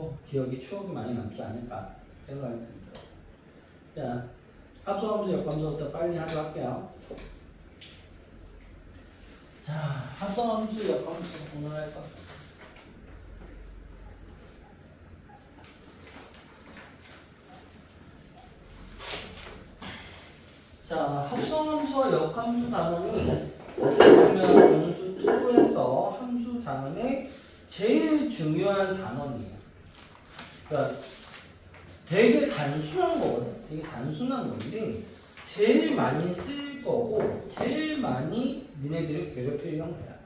더 기억이 추억이 많이 남지 않을까 생각이 듭니다. 자, 합성함수 역함수부터 빨리 하도록 할게요. 자, 합성함수 역함수 오늘 할 거. 자, 합성함수와 역함수 단원이 보면 공수 2에서 함수 단원의 제일 중요한 단원이에요. 그러니까 되게 단순한 거거든. 되게 단순한 건데 제일 많이 쓸 거고 제일 많이 니네들이 괴롭힐 형태야.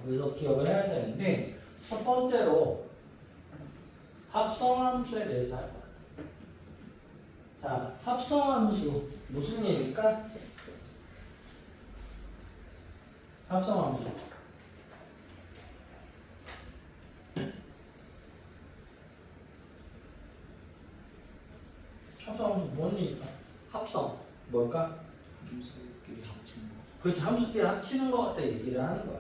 그래서 기억을 해야 되는데 첫 번째로 합성함수에 대해서 할 거야. 자, 합성함수 무슨 얘기일까? 합성함수. 합성함수 뭔 얘기일까? 합성. 뭘까? 함수끼리 합치는 거. 그 함수끼리 합치는 것 같아 얘기를 하는 거야.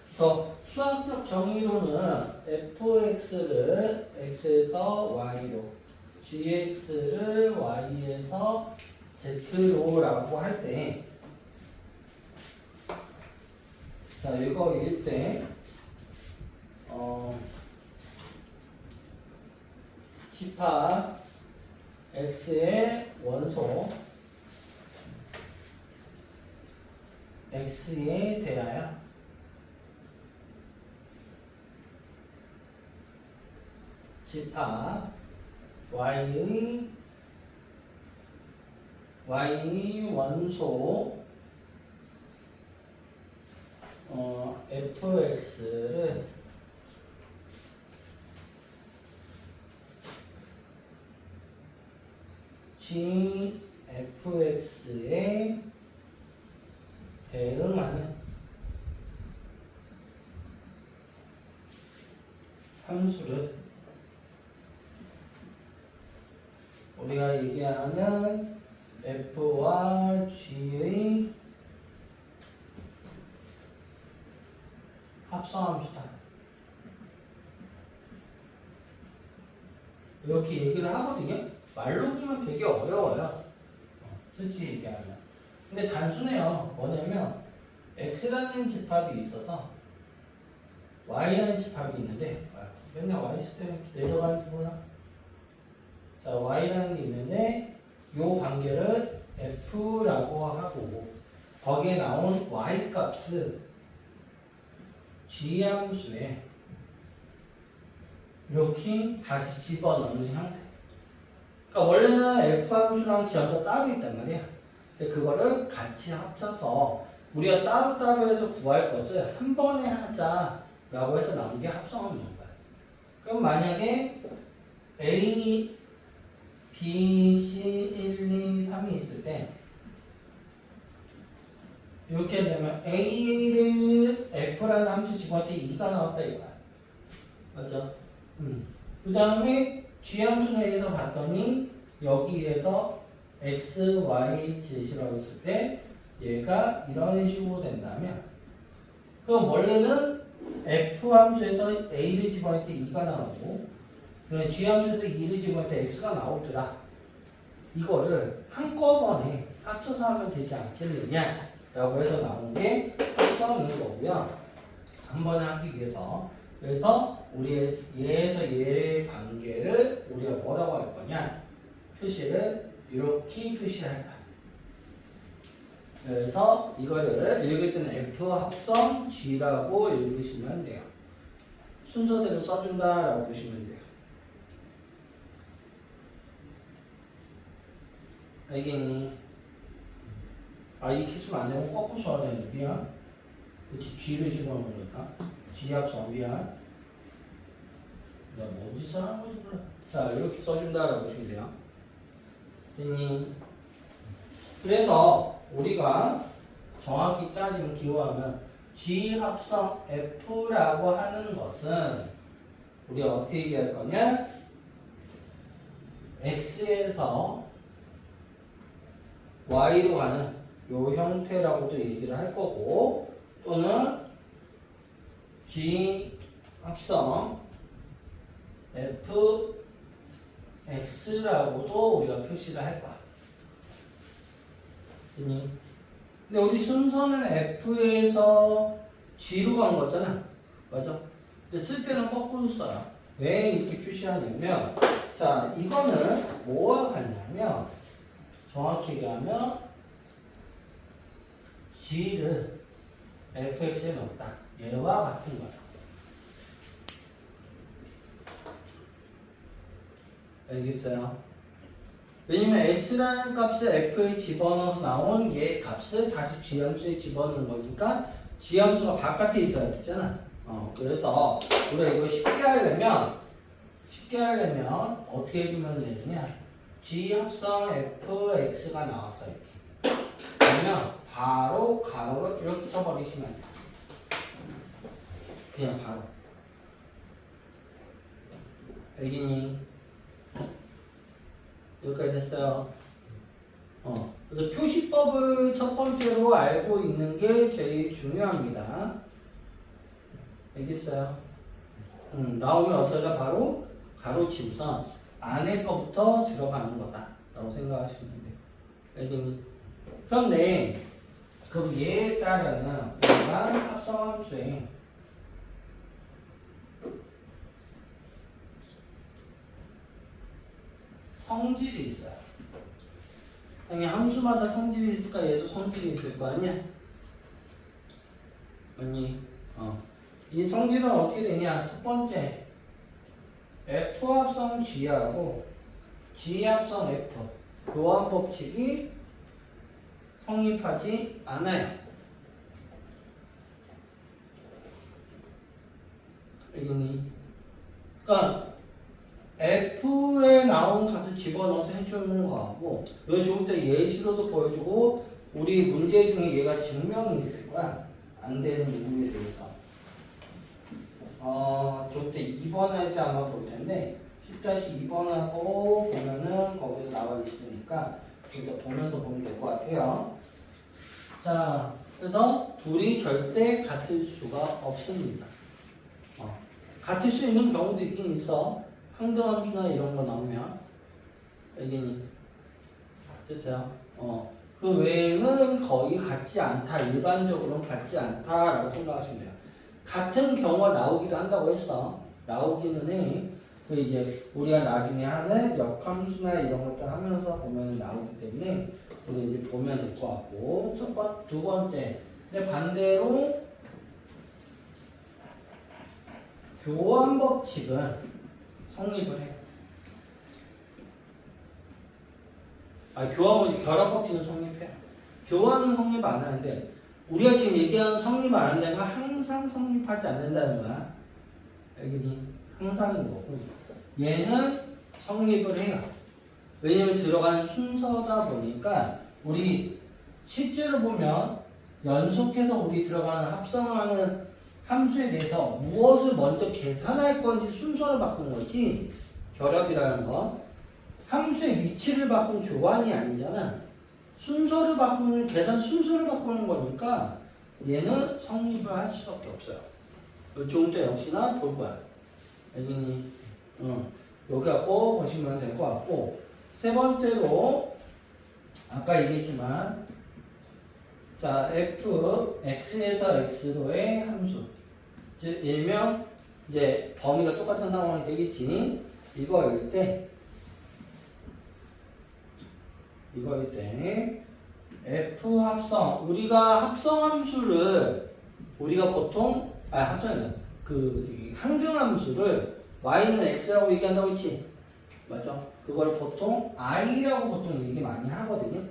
그래서 수학적 정의로는 fx를 x에서 y로, gx를 y에서 z로라고 할 때, 자 이거일 때, 집합 x의 원소 x에 대하여 집합 y의 원소 fx를 gfx에 대응하는 함수를 우리가 얘기하는 f와 g의 합성함수다. 이렇게 얘기를 하거든요. 말로 보면 되게 어려워요. 솔직히 얘기하면. 근데 단순해요. 뭐냐면 x라는 집합이 있어서 y라는 집합이 있는데 맨날 y 쓸 때는 내려가는지 몰라. 자, y라는 게 있는데 요 관계를 f라고 하고 거기에 나온 y 값을 g 함수에 이렇게 다시 집어넣는 형태. 그러니까 원래는 f 함수랑 g 함수가 따로 있단 말이야. 근데 그거를 같이 합쳐서 우리가 따로따로 해서 구할 것을 한 번에 하자라고 해서 나온 게 합성함수인 거야. 그럼 만약에 a, b, c, 1, 2, 3이 있을 때 이렇게 되면 a를 f라는 함수 집어넣을 때 2가 나왔다 이거야. 맞죠? 그 다음에 g 함수에 의해서 봤더니 여기에서 x, y, z라고 했을 때 얘가 이런 식으로 된다면 그럼 원래는 f 함수에서 a를 집어넣을 때 2가 나오고 g 함수에서 2를 집어넣을 때 x가 나오더라. 이거를 한꺼번에 합쳐서 하면 되지 않겠느냐 라고 해서 나온 게 합성인 거고요. 한 번에 하기 위해서. 그래서 우리의 얘에서 얘의 관계를 우리가 뭐라고 할 거냐? 표시를 이렇게 표시할 거야. 그래서 이거를 읽을 때는 F 합성 G라고 읽으시면 돼요. 순서대로 써준다라고 보시면 돼요. 알겠니? 이렇게 쓰면 안 되고 거꾸로 써야 되는데 미안. 그치, G를 집어넣으니까 G 합성 미안. 내가 뭔지 써라는 건지 몰라. 자, 이렇게 써준다라고 보시면 돼요. 됐니? 그래서 우리가 정확히 따지면 기호하면 G 합성 F라고 하는 것은 우리가 어떻게 얘기할 거냐? X에서 Y로 가는 요 형태라고도 얘기를 할 거고 또는 G 합성 fx라고도 우리가 표시를 할 거야. 근데 우리 순서는 f에서 g로 간 거잖아. 맞아? 근데 쓸 때는 거꾸로 써요. 왜 이렇게 표시하냐면, 자, 이거는 뭐와 같냐면, 정확히 얘기하면, g를 fx에 넣었다. 얘와 같은 거야. 알겠어요? 왜냐면 x라는 값을 f에 집어넣어서 나온 얘 값을 다시 g함수에 집어넣는 거니까 g함수가 바깥에 있어야 되잖아. 그래서 우리가 이거 쉽게 하려면 어떻게 해주면 되느냐? g 합성 fx가 나왔어 이렇게. 그러면 바로 가로로 이렇게 쳐버리시면 돼. 그냥 바로. 알겠니? 여기까지 됐어요. 그래서 표시법을 첫 번째로 알고 있는 게 제일 중요합니다. 알겠어요? 나오면 어떻게 바로 가로치우선 안에 거부터 들어가는 거다 라고 생각하시면 돼요. 알겠니? 그런데 그럼 얘에 따르는 우리가 합성함수에 성질이 있어요. 당연히 함수마다 성질이 있을까? 얘도 성질이 있을 거 아니야? 아니, 이 성질은 어떻게 되냐? 첫 번째, F 합성 G하고 G 합성 F 교환 법칙이 성립하지 않아요. 알겠니? 그러니까 F에 나온 값을 집어넣어서 해주는 거하고, 이거 좋을 때 예시로도 보여주고, 우리 문제 중에 얘가 증명이 될 거야. 안 되는 이유에 대해서. 좋을 때 2번 할 때 아마 볼 텐데, 10-2번하고 보면은 거기서 나와 있으니까, 일단 보면서 보면 될 것 같아요. 자, 그래서 둘이 절대 같을 수가 없습니다. 같을 수 있는 경우도 있긴 있어. 항등함수나 이런 거 나오면. 알겠니? 됐어요? 그 외에는 거의 같지 않다. 일반적으로는 같지 않다라고 생각하시면 돼요. 같은 경우가 나오기도 한다고 했어. 나오기는 해. 그 이제 우리가 나중에 하는 역함수나 이런 것들 하면서 보면 나오기 때문에 우리 이제 보면 될 것 같고. 두 번째. 근데 반대로 교환 법칙은 성립을 해. 교환은 결합 법칙은 성립해. 교환은 성립 안 하는데 우리가 지금 얘기하는 성립 안 한다는 건 항상 성립하지 않는다는 거야. 알겠니? 항상인 거고. 얘는 성립을 해요. 왜냐면 들어가는 순서다 보니까 우리 실제로 보면 연속해서 우리 들어가는 합성하는 함수에 대해서 무엇을 먼저 계산할 건지 순서를 바꾼 거지. 결합이라는 건 함수의 위치를 바꾼 교환이 아니잖아. 순서를 바꾸는 계산 순서를 바꾸는 거니까 얘는 성립을 할 수밖에 없어요. 좋은 때 역시나 볼 거야. 알겠니? 여기 갖고 보시면 될 것 같고, 세 번째로 아까 얘기했지만, 자, f x에서 x로의 함수. 즉, 일명 이제 범위가 똑같은 상황이 되겠지. 이거일 때 f 합성, 우리가 합성함수를 우리가 보통 합성은 그 항등함수를 y는 x라고 얘기한다고 했지. 맞죠? 그걸 보통 i라고 보통 얘기 많이 하거든요.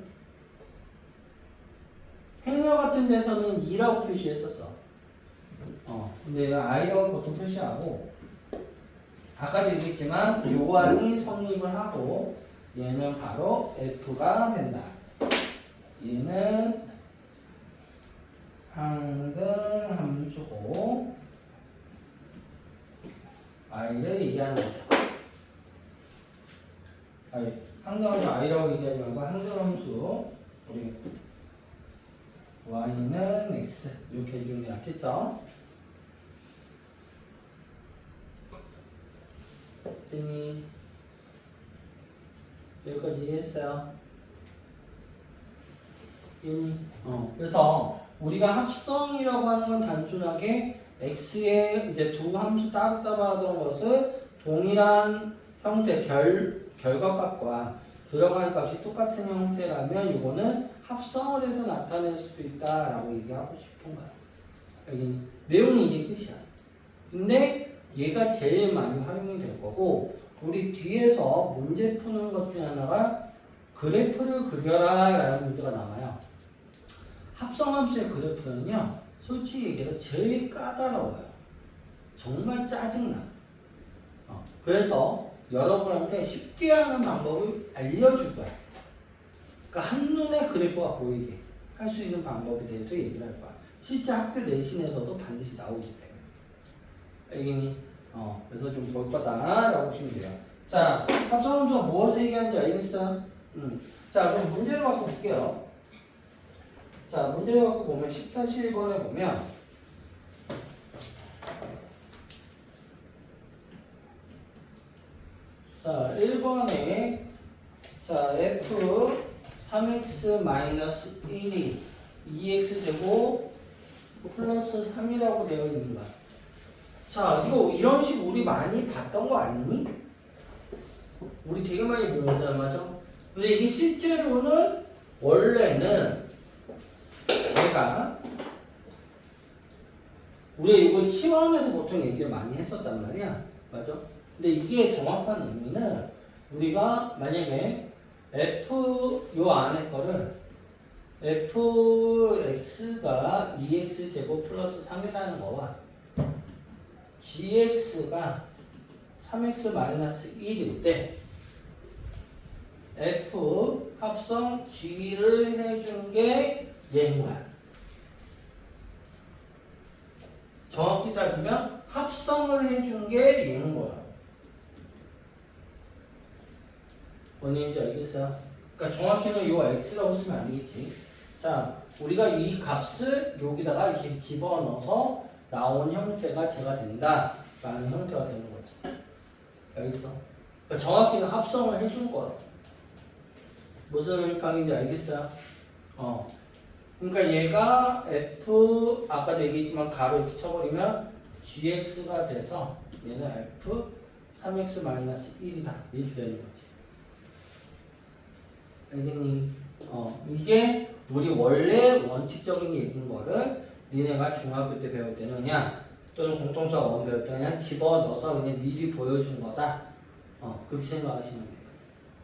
행여 같은 데서는 2라고 표시했었어. 근데 i라고 보통 표시하고, 아까도 얘기했지만 교환이 성립을 하고 얘는 바로 f가 된다. 얘는 항등함수고 i를 얘기하는 거죠. 항등함수 i라고 얘기하지 말고 항등함수 우리 y는 x 이렇게 해주는 게 낫겠죠? 됐니? 여기까지 이해했어요? 그래서 우리가 합성이라고 하는 건 단순하게 x의 이제 두 함수 따로따로 하던 것을 동일한 형태 결과값과 들어가는 값이 똑같은 형태라면 이거는 합성을 해서 나타낼 수도 있다라고 얘기하고 싶은 거야. 여기 내용이 이게 끝이야. 근데 얘가 제일 많이 활용이 될 거고 우리 뒤에서 문제 푸는 것 중에 하나가 그래프를 그려라 라는 문제가 나와요. 합성함수의 그래프는요 솔직히 얘기해서 제일 까다로워요. 정말 짜증나. 그래서 여러분한테 쉽게 하는 방법을 알려줄 거야. 그러니까 한눈에 그래프가 보이게 할 수 있는 방법에 대해서 얘기를 할 거야. 실제 학교 내신에서도 반드시 나오기 때문에. 알겠니? 그래서 좀 볼 거다라고 보시면 돼요. 자, 합성함수가 무엇을 얘기하는지 알겠어? 자, 그럼 문제를 갖고 볼게요. 자, 문제를 갖고 보면 10-1번에 보면 자, 1번에 자, f 3x-1이 2x제곱 플러스 3이라고 되어 있는 거야. 자, 이거 이런 식 우리 많이 봤던 거 아니니? 우리 되게 많이 본 거잖아, 맞아? 근데 이게 실제로는 원래는 내가 우리가 이거 치환에서 보통 얘기를 많이 했었단 말이야, 맞아? 근데 이게 정확한 의미는 우리가 만약에 f 요 안에 거를 fx가 2x 제곱 플러스 3이라는 거와 gx가 3x 마이너스 1일 때 f 합성 g를 해준 게 얘인 거야. 정확히 따지면 합성을 해준 게 얘인 거야. 뭔지 알겠어요? 그러니까 정확히는 요 x라고 쓰면 안 되겠지. 자, 우리가 이 값을 여기다가 이렇게 집어넣어서 나온 형태가 제가 된다 라는 형태가 되는 거지. 알겠어? 그러니까 정확히는 합성을 해준 거야. 무슨 방인지 알겠어요? 그러니까 얘가 f 아까도 얘기했지만 가로 이렇게 쳐버리면 gx가 돼서 얘는 f 3x-1이다 이렇게 되는 거지. 알겠니? 이게 우리 원래 원칙적인 얘기인 거를 니네가 중학교 때 배울 때는 그냥 또는 공통수학 원 배울 때 그냥 집어넣어서 그냥 미리 보여준 거다. 그렇게 생각하시면 돼요.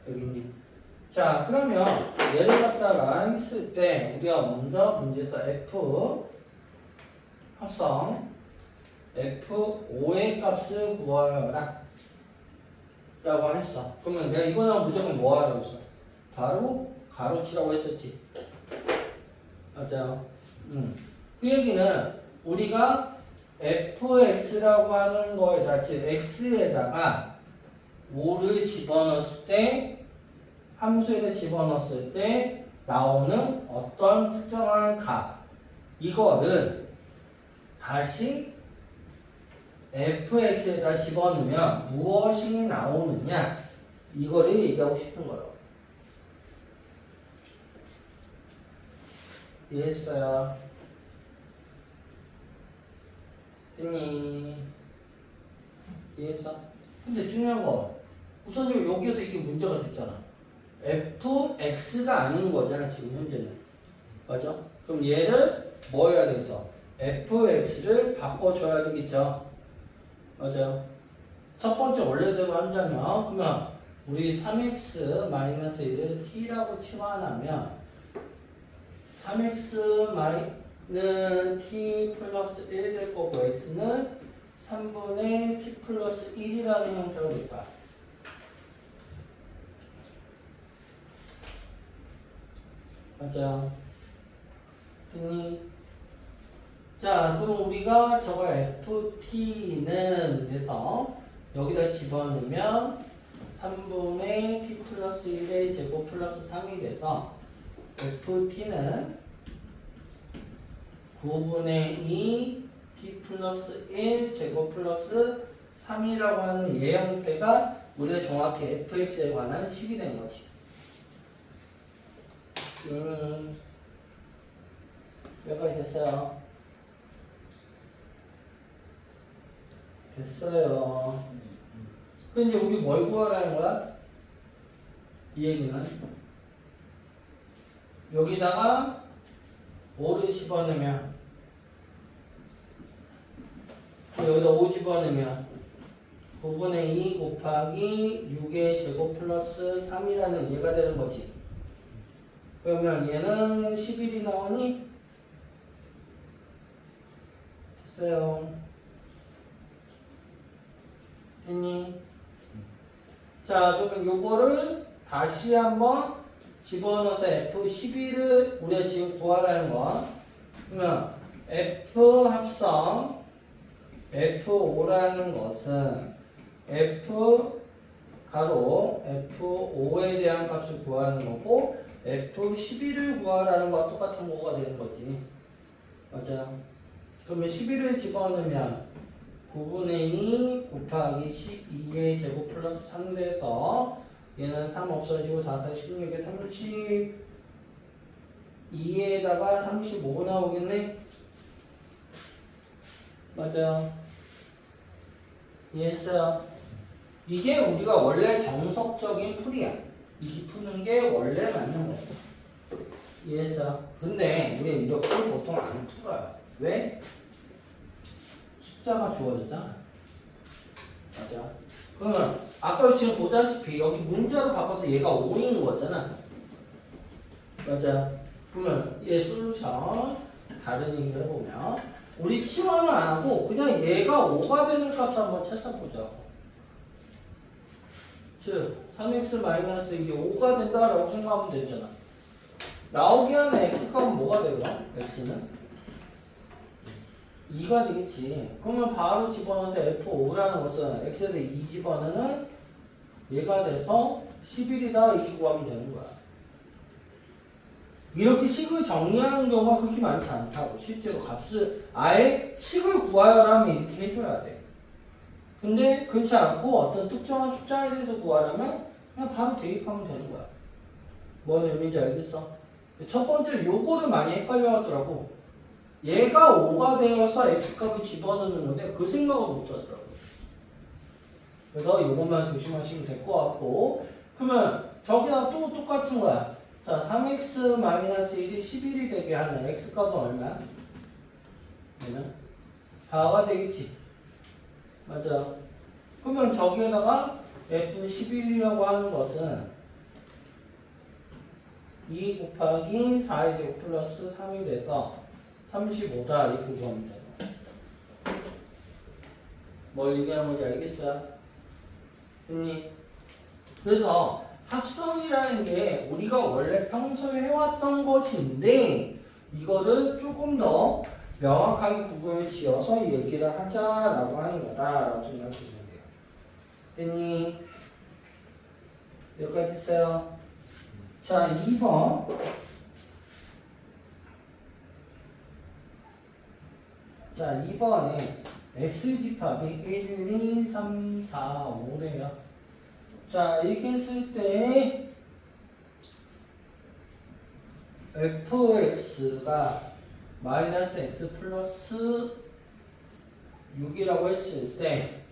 알겠니? 자, 그러면 얘를 갖다가 했을 때 우리가 먼저 문제에서 f 합성 f5의 값을 구하라 라고 했어. 그러면 내가 이거는 무조건 뭐 하라고 했어? 바로 가로치라고 했었지. 맞아요. 그 얘기는 우리가 fx라고 하는 거에다 즉 x에다가 5를 집어넣었을 때 함수에다 집어넣었을 때 나오는 어떤 특정한 값 이거를 다시 fx에다 집어넣으면 무엇이 나오느냐 이거를 얘기하고 싶은 거예요. 이해했어요? 됐니? 이해했어? 근데 중요한 거 우선 여기에서 이게 문제가 됐잖아. fx가 아닌 거잖아 지금 현재는. 맞아? 그럼 얘를 뭐 해야 돼서 fx를 바꿔줘야 되겠죠. 맞아요? 첫 번째 원래대로 한다면 그러면 우리 3x-1을 t라고 치환하면 3x는 t 플러스 1 될 거고 x는 3분의 t 플러스 1이라는 형태가 될까? 맞아요. 됐니? 자, 그럼 우리가 저걸 ft는 해서 여기다 집어넣으면 3분의 t 플러스 1의 제곱 플러스 3이 돼서 ft는 9분의 2 t 플러스 1 제곱 플러스 3이라고 하는 얘 형태가 우리가 정확히 fx에 관한 식이 된 거지. 이미 몇 가지 됐어요? 됐어요. 그럼 이제 우리 뭘 구하라는 거야? 이 얘기는 여기다가 5를 집어넣으면 여기다 5 집어넣으면 9분의 2 곱하기 6의 제곱 플러스 3이라는 얘가 되는 거지. 그러면 얘는 11이 나오니? 됐어요. 됐니? 자, 그러면 요거를 다시 한번 집어넣어서 F11을 우리가 지금 구하라는 거. 그러면 F 합성 F5라는 것은 F 가로 F5에 대한 값을 구하는 거고 F11을 구하라는 거와 똑같은 거가 되는 거지. 맞아. 그러면 11을 집어넣으면 9분의 2 곱하기 12의 제곱 플러스 3 돼서 얘는 3 없어지고 4, 4, 16에 32에다가 35 나오겠네? 맞아요. 이해했어요? 이게 우리가 원래 정석적인 풀이야. 이 푸는 게 원래 맞는 거야. 이해했어요? 근데 우리 이렇게 보통 안 풀어요. 왜? 숫자가 주어졌잖아. 맞아. 그러면 아까 지금 보다시피 여기 문자로 바꿔서 얘가 5인 거잖아. 맞아. 그러면 얘 솔루션 다른 얘기를 해보면 우리 치환을 안 하고 그냥 얘가 5가 되는 값을 한번 찾아보자고. 즉 3x- 이게 5가 된다라고 생각하면 되잖아. 나오게 하는 x값은 뭐가 되고 x는? 2가 되겠지. 그러면 바로 집어넣어서 F5라는 것은 x에서 2 집어넣으면 얘가 돼서 11이다 이렇게 구하면 되는 거야. 이렇게 식을 정리하는 경우가 그렇게 많지 않다고. 실제로 값을 아예 식을 구하라면 이렇게 해줘야 돼. 근데 그렇지 않고 어떤 특정한 숫자에 대해서 구하려면 그냥 바로 대입하면 되는 거야. 뭔 의미인지 알겠어? 첫 번째 요거를 많이 헷갈려 하더라고. 얘가 5가 되어서 x값을 집어넣는 건데 그 생각을 못 하더라고. 그래서 요것만 조심하시면 될 것 같고, 그러면 저기다 또 똑같은 거야. 자, 3x-1이 11이 되게 하는 x값은 얼마야? 얘는 4가 되겠지. 맞아. 그러면 저기에다가 f11이라고 하는 것은 2 곱하기 4의 제곱 플러스 3이 돼서 35다 이렇게 구하면 돼요. 뭘 얘기하는 건지 알겠어요? 됐니? 그래서 합성이라는 게 우리가 원래 평소에 해왔던 것인데 이거를 조금 더 명확하게 구분을 지어서 얘기를 하자라고 하는 거다라고 생각하시면 돼요. 됐니? 여기까지 했어요? 자, 2번. 자, 2번에 x집합이 1, 2, 3, 4, 5래요. 자, 이렇게 했을 때 fx가 마이너스 x 플러스 6이라고 했을 때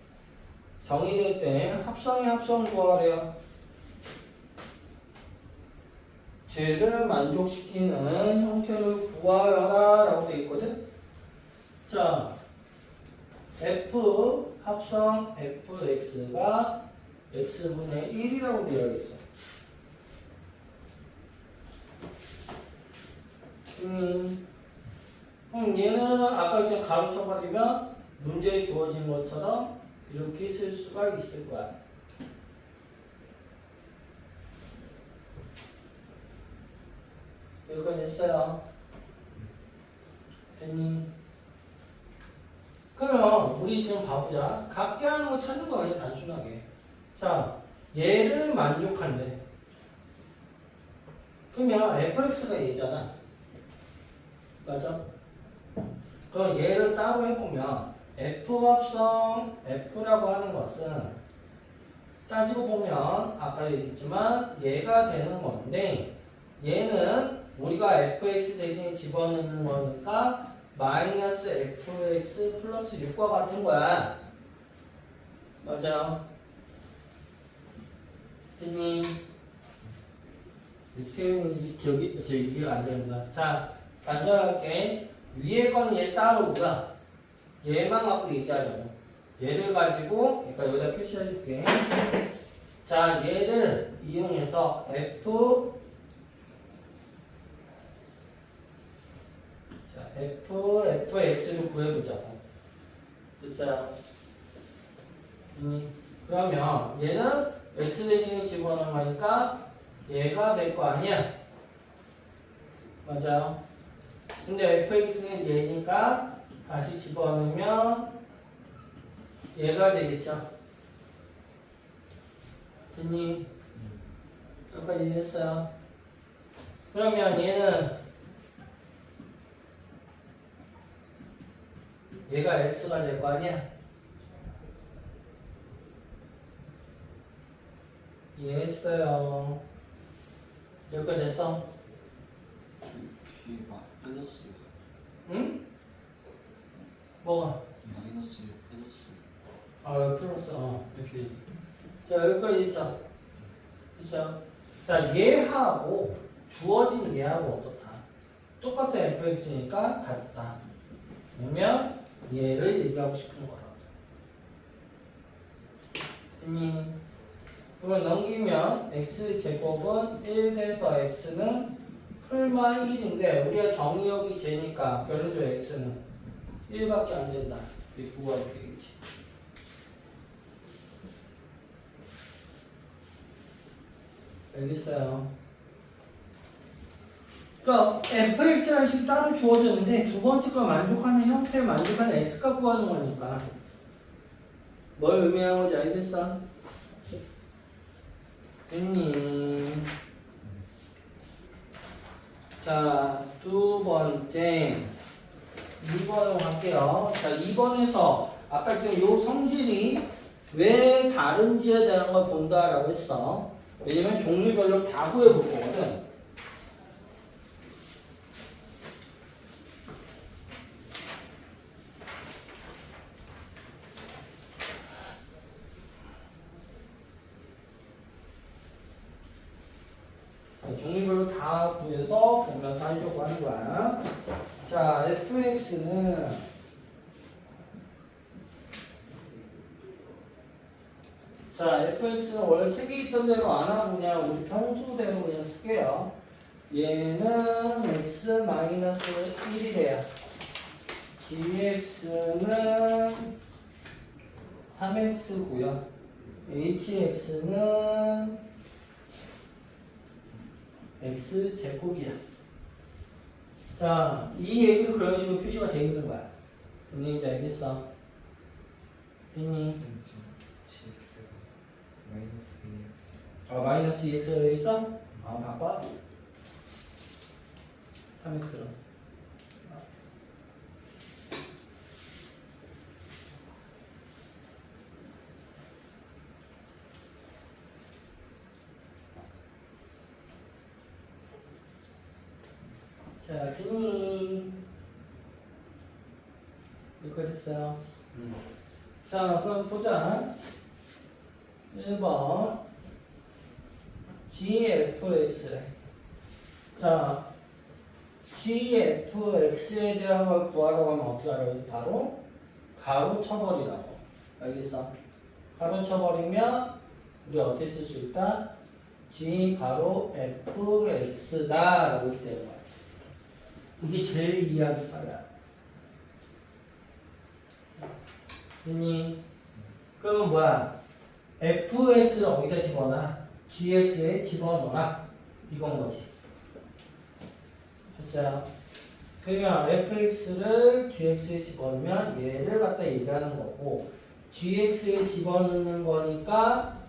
정의될 때 합성의 합성을 구하래요. 쟤를 만족시키는 형태를 구하여라 라고 되어 있거든. 자, f 합성 fx가 x분의 1이라고 되어 있어. 그럼 얘는 아까 이제 가로쳐버리면 문제에 주어진 것처럼 이렇게 쓸 수가 있을 거야. 여기까지 했어요. 됐니? 그러면 우리 지금 봐보자. 같게 하는 거 찾는 거예요, 단순하게. 자, 얘를 만족한대. 그러면 fx가 얘잖아. 맞아? 그럼 얘를 따로 해보면 F 합성 F라고 하는 것은 따지고 보면 아까 얘기했지만 얘가 되는 건데 얘는 우리가 fx 대신 집어넣는 거니까 마이너스 fx 플러스 6과 같은 거야. 맞아요. 됐니? 태용이 기억이 이해가 안 됩니다. 자, 가져갈게. 위에 거는 얘 따로고요. 얘만 갖고 얘기하자고. 얘를 가지고, 그러니까 여기다 표시해줄게. 자, 얘를 이용해서 fx를 구해보자고. 됐어요? 그러면 얘는 x 대신에 집어넣는 거니까 얘가 될 거 아니야? 맞아요? 근데 fx는 얘니까 다시 집어넣으면 얘가 되겠죠? 됐니? 여기까지 이해했어요? 그러면 얘가 x가 될 거 아니야? 이해했어요? 여기까지 됐어? 뒤에 플러스 응? 뭐가? 마이너스 6 플러스 아, 플러스, 이렇게. 자, 여기까지 있죠? 있어요? 자, 얘하고, 주어진 얘하고 어떻다? 똑같은 fx니까 같다. 그러면 얘를 얘기하고 싶은 거라고. 그러면 넘기면 x제곱은 1에서 x는 풀마 1인데 우리가 정의역이 제니까 별로도 x는 1밖에 안 된다. 이 구가 되겠지. 알겠어요? 그러니까 fx라는 식이 따로 주어졌는데 두 번째 거 만족하는 형태에 만족하는 x가 구하는 거니까 뭘 의미하는 건지 알겠어? 됐니? 자, 두 번째 2번으로 갈게요. 자, 2번에서 아까 지금 요 성질이 왜 다른지에 대한 걸 본다라고 했어. 왜냐면 종류별로 다 구해볼 거거든. 종류별로 다 구해서 보면서 하려고 하는 거야. 자, fx는 원래 책에 있던 대로 안 하고 그냥 우리 평소대로 그냥 쓸게요. 얘는 x-1이래요. gx는 3x고요. hx는 x제곱이야. 자, 이 얘기도 그런 식으로 표시가 되어 있는 거야. 무슨 얘기인지 알겠어? 됐니? gx가 마이너스 2x 아, 마이너스 2x가 되어 있어? 아, 바꿔? 3x로. 자, 됐니? 여기까지 됐어요. 자, 그럼 보자. 1번 gfx래. 자, gfx에 대한 걸 구하라고 하면 어떻게 하라고? 바로 가로 쳐버리라고. 알겠어? 가로 쳐버리면 우리 어떻게 쓸 수 있다? g 가로 fx다 라고 이렇게 되는 거야. 이게 제일 이해하기 빨라. 됐니? 그러면 뭐야? fx를 어디다 집어넣어? gx에 집어넣어라. 이건 거지. 됐어요? 그러면 fx를 gx에 집어넣으면 얘를 갖다 얘기하는 거고 gx에 집어넣는 거니까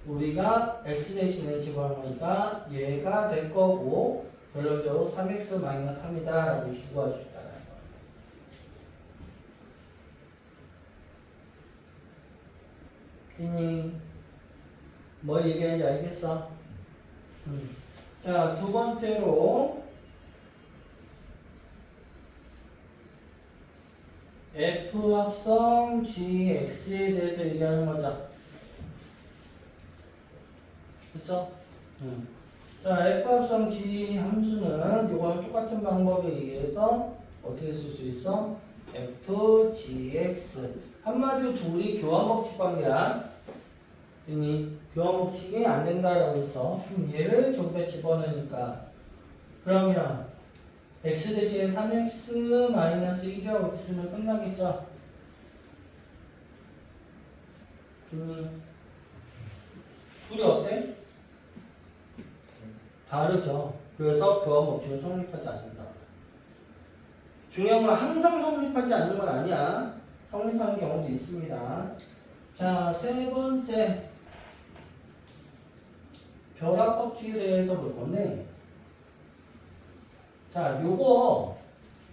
우리가 x 대신에 집어넣으니까 얘가 될 거고 결론적으로 3x-3이다 라고 구할 수 있다는 거야. 있니? 뭐 얘기하는지 알겠어? 자, 두 번째로 F 합성 GX에 대해서 얘기하는 거죠. 그쵸? 자, F 합성 G 함수는 요거는 똑같은 방법에 의해서 어떻게 쓸 수 있어? FGX. 한마디로 둘이 교환법칙 관계야. 이 교환법칙이 안 된다라고 했어. 그럼 얘를 저기다 집어넣으니까. 그러면 x 대신에 3x 마이너스 1이라고 이렇게 쓰면 끝나겠죠? 둘이 어때? 다르죠. 그래서 교환법칙은 성립하지 않는다. 중요한 건 항상 성립하지 않는 건 아니야. 성립하는 경우도 있습니다. 자, 세 번째 결합법칙에 대해서 볼 건데, 자, 요거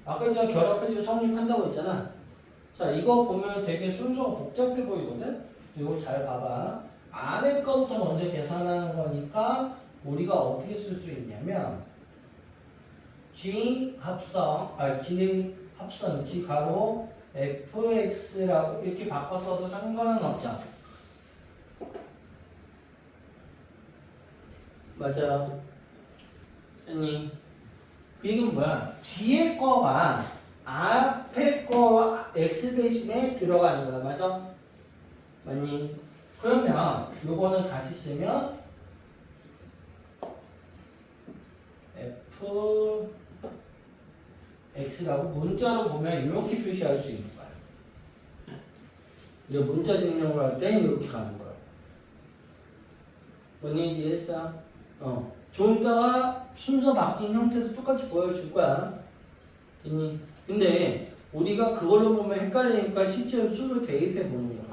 아까 전에 결합해서 성립한다고 했잖아. 자, 이거 보면 되게 순서가 복잡해 보이거든? 요거 잘 봐봐. 안에 거부터 먼저 계산하는 거니까 우리가 어떻게 쓸 수 있냐면 G 합성 G 가로 fx라고 이렇게 바꿔서도 상관은 없죠. 맞아요. 아니, 그 얘기는 뭐야? 뒤에 거가 앞에 거와 x 대신에 들어가는 거야. 맞아? 맞니? 그러면 요거는 다시 쓰면 f x라고 문자로 보면 이렇게 표시할 수 있는 거야. 이제 문자 증명을 할 때 이렇게 가는 거야. 뭔 이해했어? 좀 이따가 순서 바뀐 형태도 똑같이 보여줄 거야. 됐니? 근데 우리가 그걸로 보면 헷갈리니까 실제로 수를 대입해 보는 거야.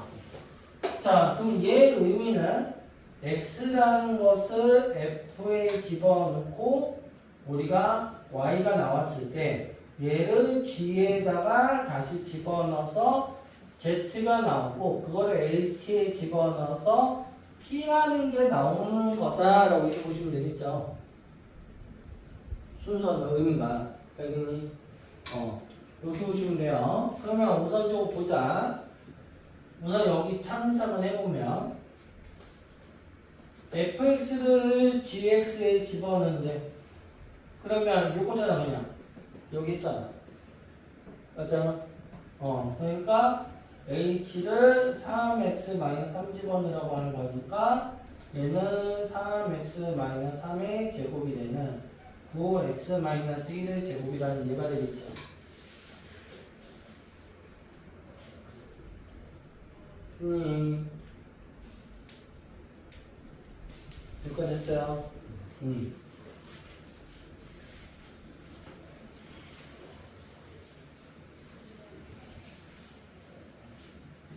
자, 그럼 얘 의미는 x라는 것을 f에 집어넣고 우리가 y가 나왔을 때 얘를 g에다가 다시 집어넣어서 z가 나오고 그거를 h에 집어넣어서 p라는 게 나오는 거다라고 이렇게 보시면 되겠죠. 순서는 의미가 알겠니? 이렇게 보시면 돼요. 그러면 우선적으로 보자. 우선 여기 차근차근 해보면 fx를 gx에 집어넣는데 그러면 요거잖아. 그냥 여기 있잖아. 맞잖아. 그러니까 h를 3x-3 집어넣으라고 하는 거니까 얘는 3x-3의 제곱이 되는 9x-1의 제곱이라는 얘가 되겠죠. 여기까지 했어요.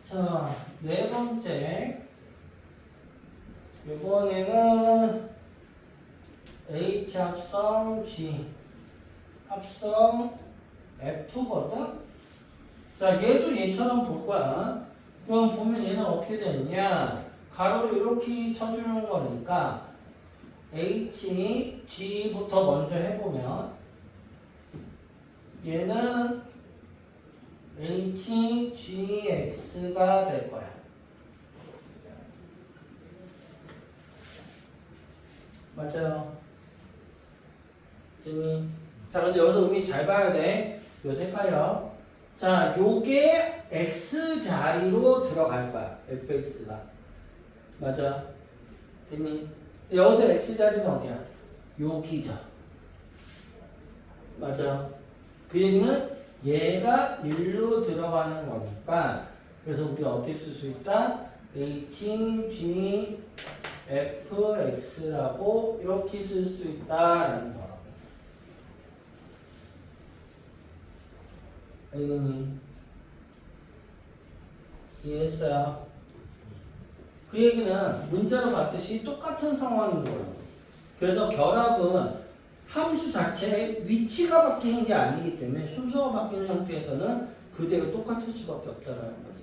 자, 네 번째. 이번에는 H 합성 G 합성 F거든? 자, 얘도 얘처럼 볼 거야. 그럼 보면 얘는 어떻게 되느냐? 가로를 이렇게 쳐주는 거니까 H, G부터 먼저 해보면 얘는 HGX가 될 거야. 맞아요. 됐니? 자, 근데 여기서 의미 잘 봐야 돼. 요새 헷갈려. 자, 요게 X 자리로 들어갈 거야. fx가. 맞아. 됐니? 여기서 X 자리는 어디야? 여기죠. 맞아. 그 얘기는 얘가 1로 들어가는 거니까 그래서 우리가 어떻게 쓸 수 있다? HGFX라고 이렇게 쓸 수 있다라는 거라고. 알겠니? 이해했어요? 그 얘기는 문자로 봤듯이 똑같은 상황인 거예요. 그래서 결합은 함수 자체의 위치가 바뀌는 게 아니기 때문에 순서가 바뀌는 형태에서는 그대로 똑같을 수밖에 없다라는 거지.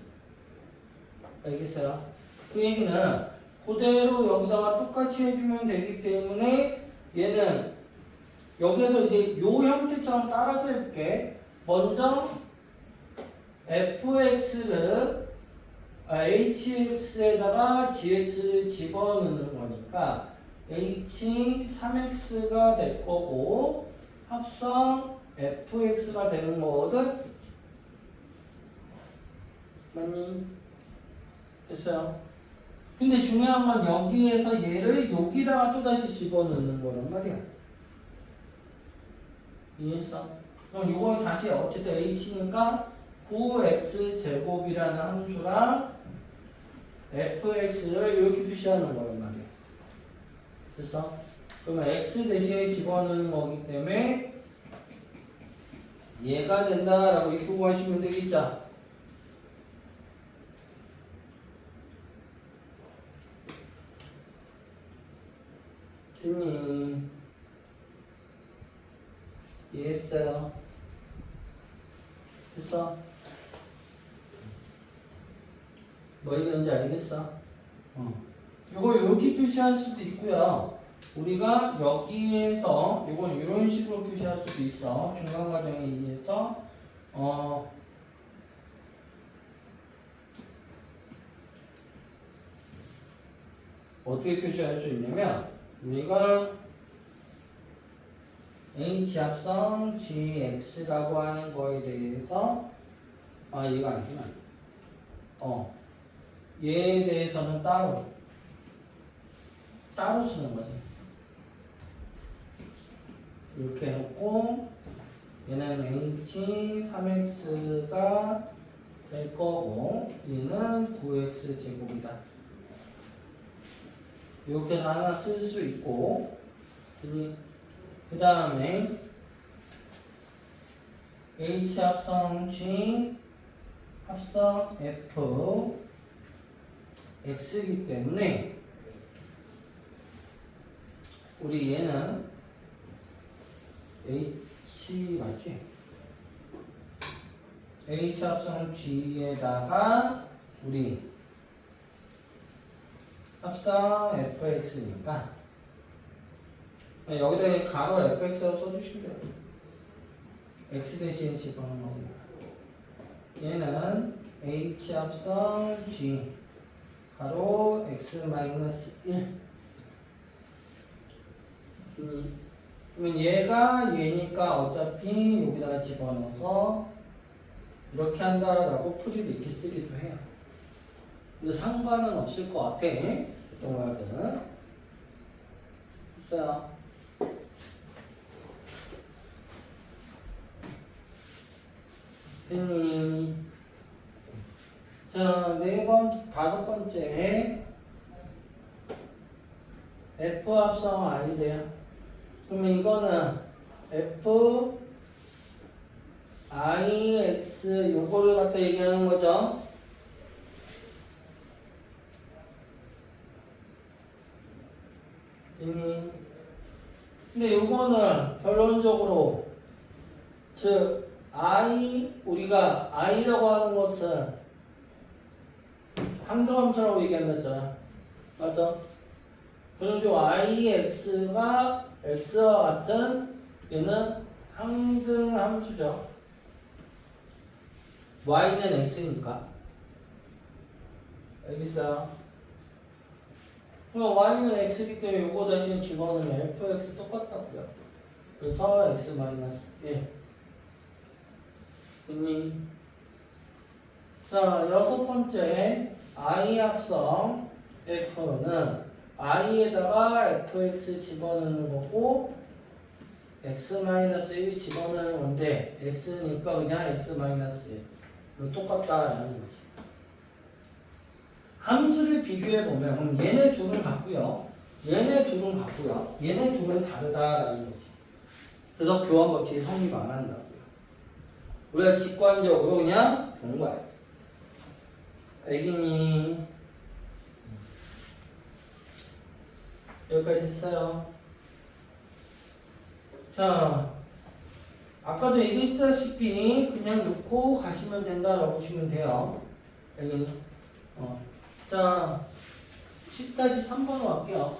알겠어요? 그 얘기는 그대로 여기다가 똑같이 해주면 되기 때문에 얘는 여기에서 이제 요 형태처럼 따라서 해볼게. 먼저 fx를 hx에다가 gx를 집어넣는 거니까 h 3x가 될 거고 합성 fx가 되는 거거든. 맞니? 됐어요. 근데 중요한 건 여기에서 얘를 여기다가 또다시 집어넣는 거란 말이야. 이해했어? 그럼 이걸 다시 어쨌든 h니까 9x 제곱이라는 함수랑 fx를 이렇게 표시하는 거란 말이야. 됐어? 그러면 x 대신에 집어넣는 거기 때문에 얘가 된다라고 이렇게 구하시면 되겠죠? 됐니? 이해했어요? 됐어? 뭐 이건지 알겠어? 이거 이렇게 표시할 수도 있고요. 우리가 여기에서 이건 이런 식으로 표시할 수도 있어. 중간 과정에 의해서 어떻게 표시할 수 있냐면 우리가 h 합성 gx라고 하는 거에 대해서 얘가 아니구나. 얘에 대해서는 따로 쓰는 거지. 이렇게 해놓고 얘는 h 3x가 될 거고 얘는 9x 제곱이다. 이렇게 하나 쓸 수 있고 그 다음에 h 합성 g 합성 f x이기 때문에 우리 얘는 h 맞지? h 합성 g에다가 우리 합성 fx니까 여기다 가로 fx라고 써주시면 돼요. x 대신 집어넣는 겁니다. 얘는 h 합성 g 가로 x 마이너스 1. 그러면 얘가 얘니까 어차피 여기다가 집어넣어서 이렇게 한다라고 풀이를 이렇게 쓰기도 해요. 근데 상관은 없을 것 같아. 어떤 거든. 있어요. 자, 다섯 번째 F 합성 I래요. 그러면 이거는 F I X 요거를 갖다 얘기하는 거죠. 근데 요거는 결론적으로 즉 우리가 I라고 하는 것은 항등함수라고 얘기한다잖아. 맞아? 그럼 요 IX가 X와 같은 얘는 항등함수죠. Y는 X니까. 알겠어요? 그럼 Y는 X이기 때문에 요거 대신 집어넣으면 FX 똑같다고요. 그래서 X-1. 자, 여섯 번째 I 합성 F는 I에다가 fx 집어넣는 거고 x-1 집어넣는 건데 x니까 그냥 x-1 이거 똑같다라는 거지. 함수를 비교해 보면 얘네 둘은 같고요, 얘네 둘은 같고요, 얘네 둘은 다르다라는 거지. 그래서 교환 법칙이 성립 안 한다고요. 우리가 직관적으로 그냥 보는 거야. 알겠니? 여기까지 됐어요. 자, 아까도 얘기했다시피 그냥 놓고 가시면 된다라고 보시면 돼요. 알겠니? 자, 10-3번으로 갈게요.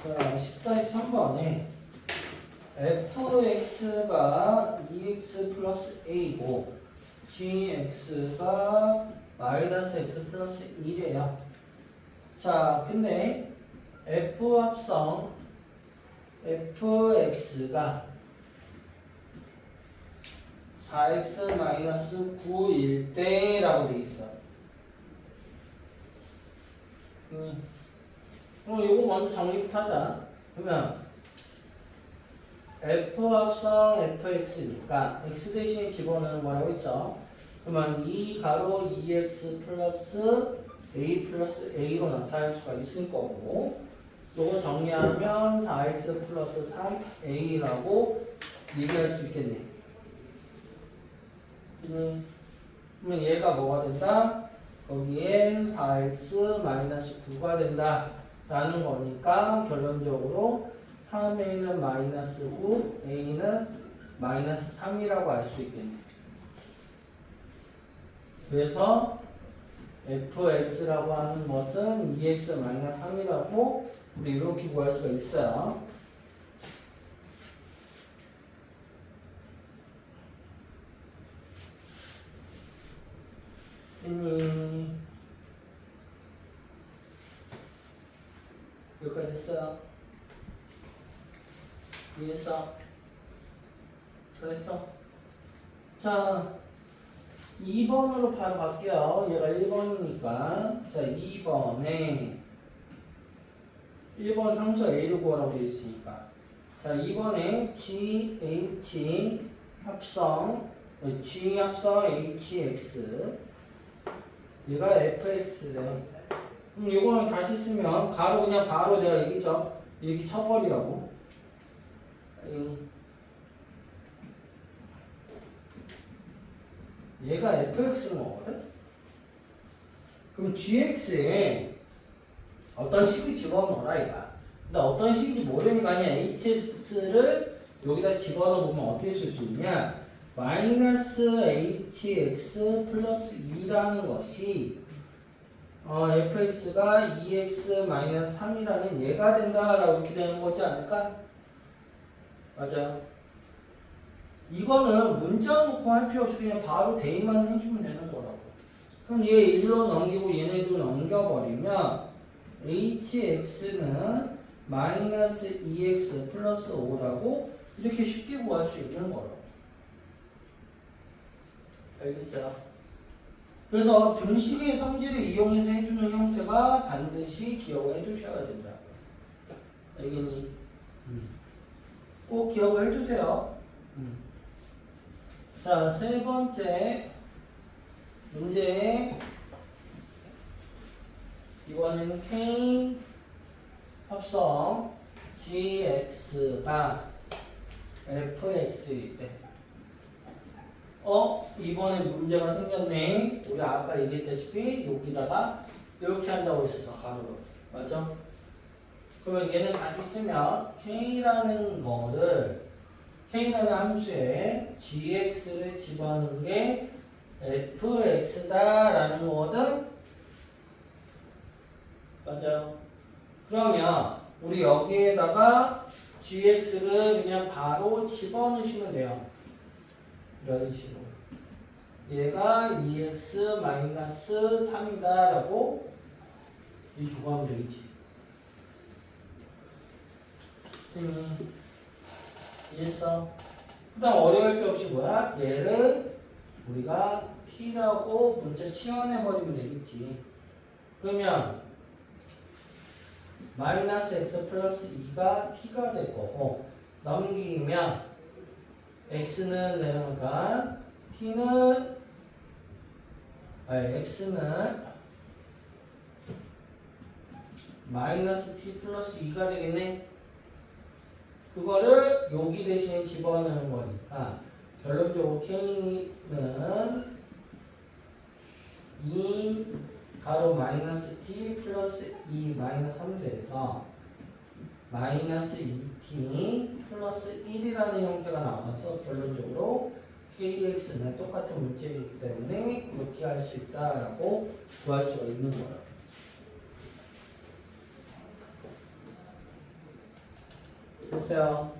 자, 10-3번에 fx가 2x 플러스 a고 gx가 마이너스 x 플러스 1이에요. 자, 근데 f 합성 fx가 4x 마이너스 9일 때라고 돼 있어. 그럼 이거 먼저 정리부터 하자. 그러면 f 합성 fx니까 x 대신에 집어넣는 거라고 했죠. 그러면 2 가로 2x 플러스 a 플러스 a로 나타낼 수가 있을 거고, 요거 정리하면 4x 플러스 3a라고 얘기할 수 있겠네. 그러면 얘가 뭐가 된다? 거기에 4x 마이너스 9가 된다 라는 거니까 결론적으로 3a는 마이너스 9, a는 마이너스 3이라고 알 수 있겠네. 그래서 fx라고 하는 것은 2x 마이너스 3이라고 우리 이렇게 구할 수가 있어요. 여기까지 했어요. 이해했어? 잘했어? 자, 2번으로 바로 갈게요. 얘가 1번이니까. 자, 2번에 1번 상수 A를 구하라고 되어 있으니까. 자, 2번에 GH 합성 G 합성 HX 얘가 FX래. 그럼 이거는 다시 쓰면 가로 그냥 바로 내가 얘기했죠. 이렇게 쳐버리라고. 얘가 fx인 거거든? 그럼 gx에 어떤 식을 집어넣어라 이거야. 근데 어떤 식인지 모르니까 그냥 hx를 여기다 집어넣으면 어떻게 쓸 수 있냐? 마이너스 hx 플러스 2라는 것이 fx가 2x 마이너스 3이라는 얘가 된다라고 이렇게 되는 거지 않을까? 맞아요. 이거는 문자 놓고 할 필요 없이 그냥 바로 대입만 해주면 되는 거라고. 그럼 얘 1로 넘기고 얘네도 넘겨버리면 hx는 마이너스 2x 플러스 5라고 이렇게 쉽게 구할 수 있는 거라고. 알겠어요? 그래서 등식의 성질을 이용해서 해주는 형태가 반드시 기억을 해두셔야 된다. 알겠니? 꼭 기억을 해두세요. 자, 세 번째 문제. 이번에는 K 합성 GX가 FX일 때. 이번에 문제가 생겼네. 우리 아까 얘기했다시피 여기다가 이렇게 한다고 했었어, 가로로. 맞죠? 그러면 얘는 다시 쓰면 K라는 함수에 gx를 집어넣는 게 fx다라는 거거든? 맞아요. 그러면 우리 여기에다가 gx를 그냥 바로 집어넣으시면 돼요. 이런 식으로. 얘가 2x 마이너스 3이다 라고 이렇게 구하면 되겠지. 이해했어? 그 다음 어려울 필요 없이 뭐야? 얘를 우리가 t라고 문자 치환해버리면 되겠지. 그러면 마이너스 x 플러스 2가 t가 될 거고, 넘기면 x는 내려가니까 x는 마이너스 t 플러스 2가 되겠네. 그거를 여기 대신에 집어넣는 거니까 결론적으로 k는 2 가로 마이너스 t 플러스 2 마이너스 3 돼서 마이너스 2t 플러스 1이라는 형태가 나와서 결론적으로 kx는 똑같은 문제이기 때문에 이렇게 할 수 있다라고 구할 수가 있는 거예요. 됐어요?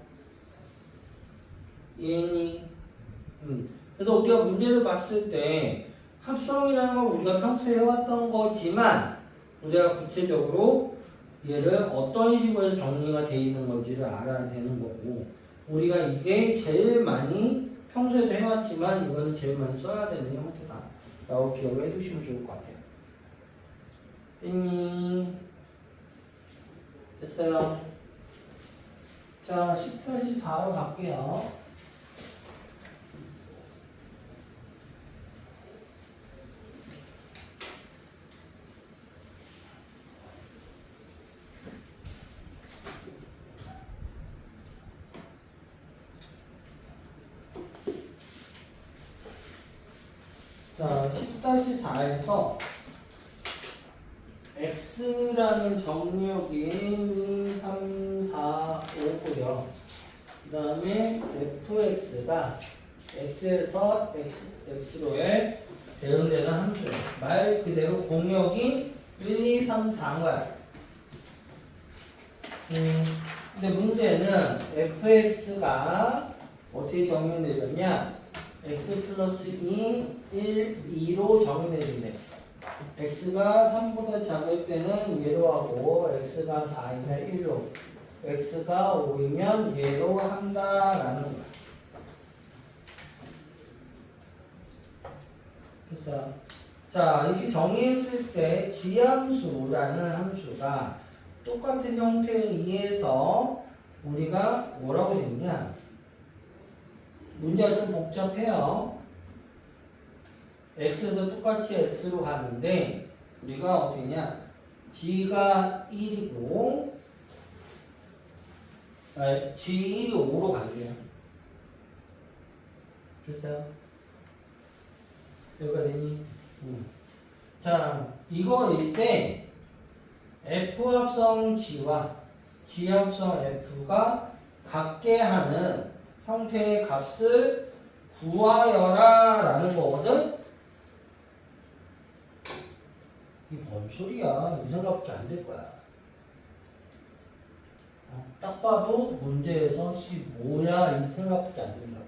이해했니? 그래서 우리가 문제를 봤을 때 합성이라는 건 우리가 평소에 해왔던 거지만 우리가 구체적으로 얘를 어떤 식으로 해서 정리가 되어 있는 건지를 알아야 되는 거고 우리가 이게 제일 많이 평소에도 해왔지만 이거는 제일 많이 써야 되는 형태다 라고 기억을 해두시면 좋을 것 같아요. 띵이 됐어요? 자 10-4로 갈게요. 자, 10-4에서 x라는 정리역이 1, 2, 3, 4, 5고요. 그 다음에 fx가 x에서 x로의 대응되는 함수예요. 말 그대로 공역이 1, 2, 3, 4인 거야. 근데 문제는 fx가 어떻게 정리되렸냐? x 플러스 2, 1, 2로 정의내준대. x가 3보다 작을 때는 얘로 하고 x가 4이면 1로 x가 5이면 얘로 한다라는 거야. 됐어. 자, 이렇게 정의했을 때 지함수라는 함수가 똑같은 형태에 의해서 우리가 뭐라고 했냐? 문제가 좀 복잡해요. x도 똑같이 x로 가는데 우리가 어떻게 했냐? g가 1이고 g1이 5로 갈게요. 됐어요? 여기가 되니? 자, 이거일 때 f 합성 g와 g 합성 f가 같게 하는 형태의 값을 구하여라 라는 거거든? 이게 뭔 소리야? 이 생각밖에 안 될 거야. 딱 봐도 문제에서 뭐야? 이 생각밖에 안 된다.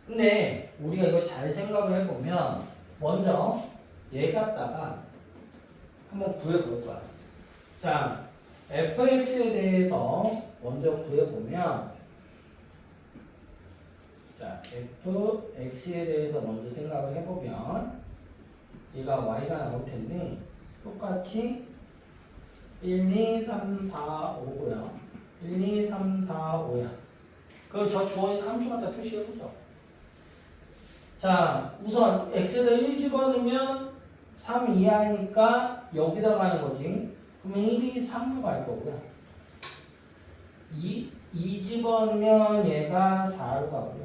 근데 우리가 이거 잘 생각을 해보면 먼저 얘 갖다가 한번 구해볼 거야. 자, fx에 대해서 먼저 구해보면 자, fx에 대해서 먼저 생각을 해보면 얘가 y가 나올 텐데 똑같이 1, 2, 3, 4, 5고요. 1, 2, 3, 4, 5야. 그럼 저 주어진 함수 갖다 표시해보죠. 자, 우선 x에다 1 집어넣으면 3 이하니까 여기다 가는 거지. 그러면 1이 3로 갈 거고요. 2 집어넣으면 얘가 4로 가고요.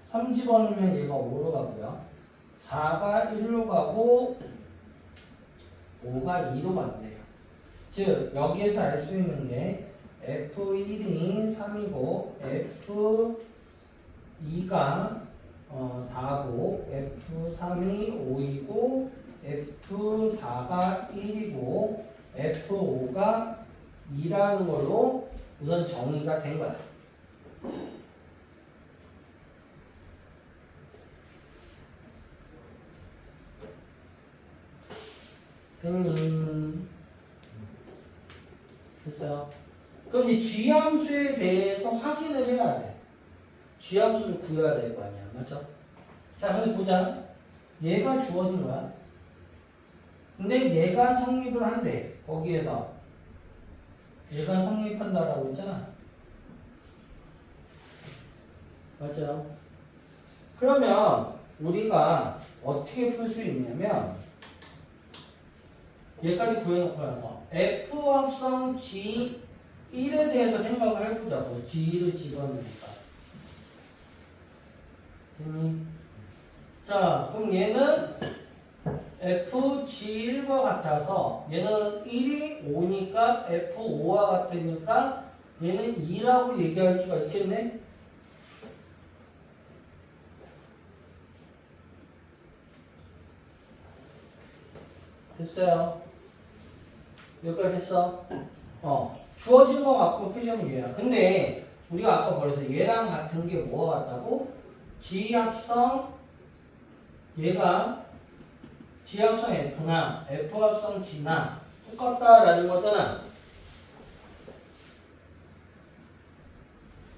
3 집어넣으면 얘가 5로 가고요. 4가 1로 가고 5가 2로 간대요. 즉 여기에서 알 수 있는 게 F1이 3이고 F2가 4고 F3이 5이고 F4가 1이고 F5가 2라는 걸로 우선 정의가 된 거야. 됐어요? 그럼 이제 G함수에 대해서 확인을 해야 돼. G함수를 구해야 될 거 아니야. 맞죠? 자, 근데 보자. 얘가 주어진 거야. 근데 얘가 성립을 한대. 거기에서. 얘가 성립한다라고 했잖아. 맞죠? 그러면 우리가 어떻게 풀 수 있냐면 얘까지 구해놓고 나서 F 합성 G 1에 대해서 생각을 해보자고. G를 집어넣으니까. 자, 그럼 얘는 FG1과 같아서 얘는 1이 5니까 F5와 같으니까 얘는 2라고 얘기할 수가 있겠네? 됐어요. 여기까지 됐어? 주어진 거 갖고 표시하면 얘야. 근데 우리가 아까 그래서 얘랑 같은 게 뭐가 같다고? G합성 얘가 G합성 F나 F합성 G나 똑같다라는 거잖아.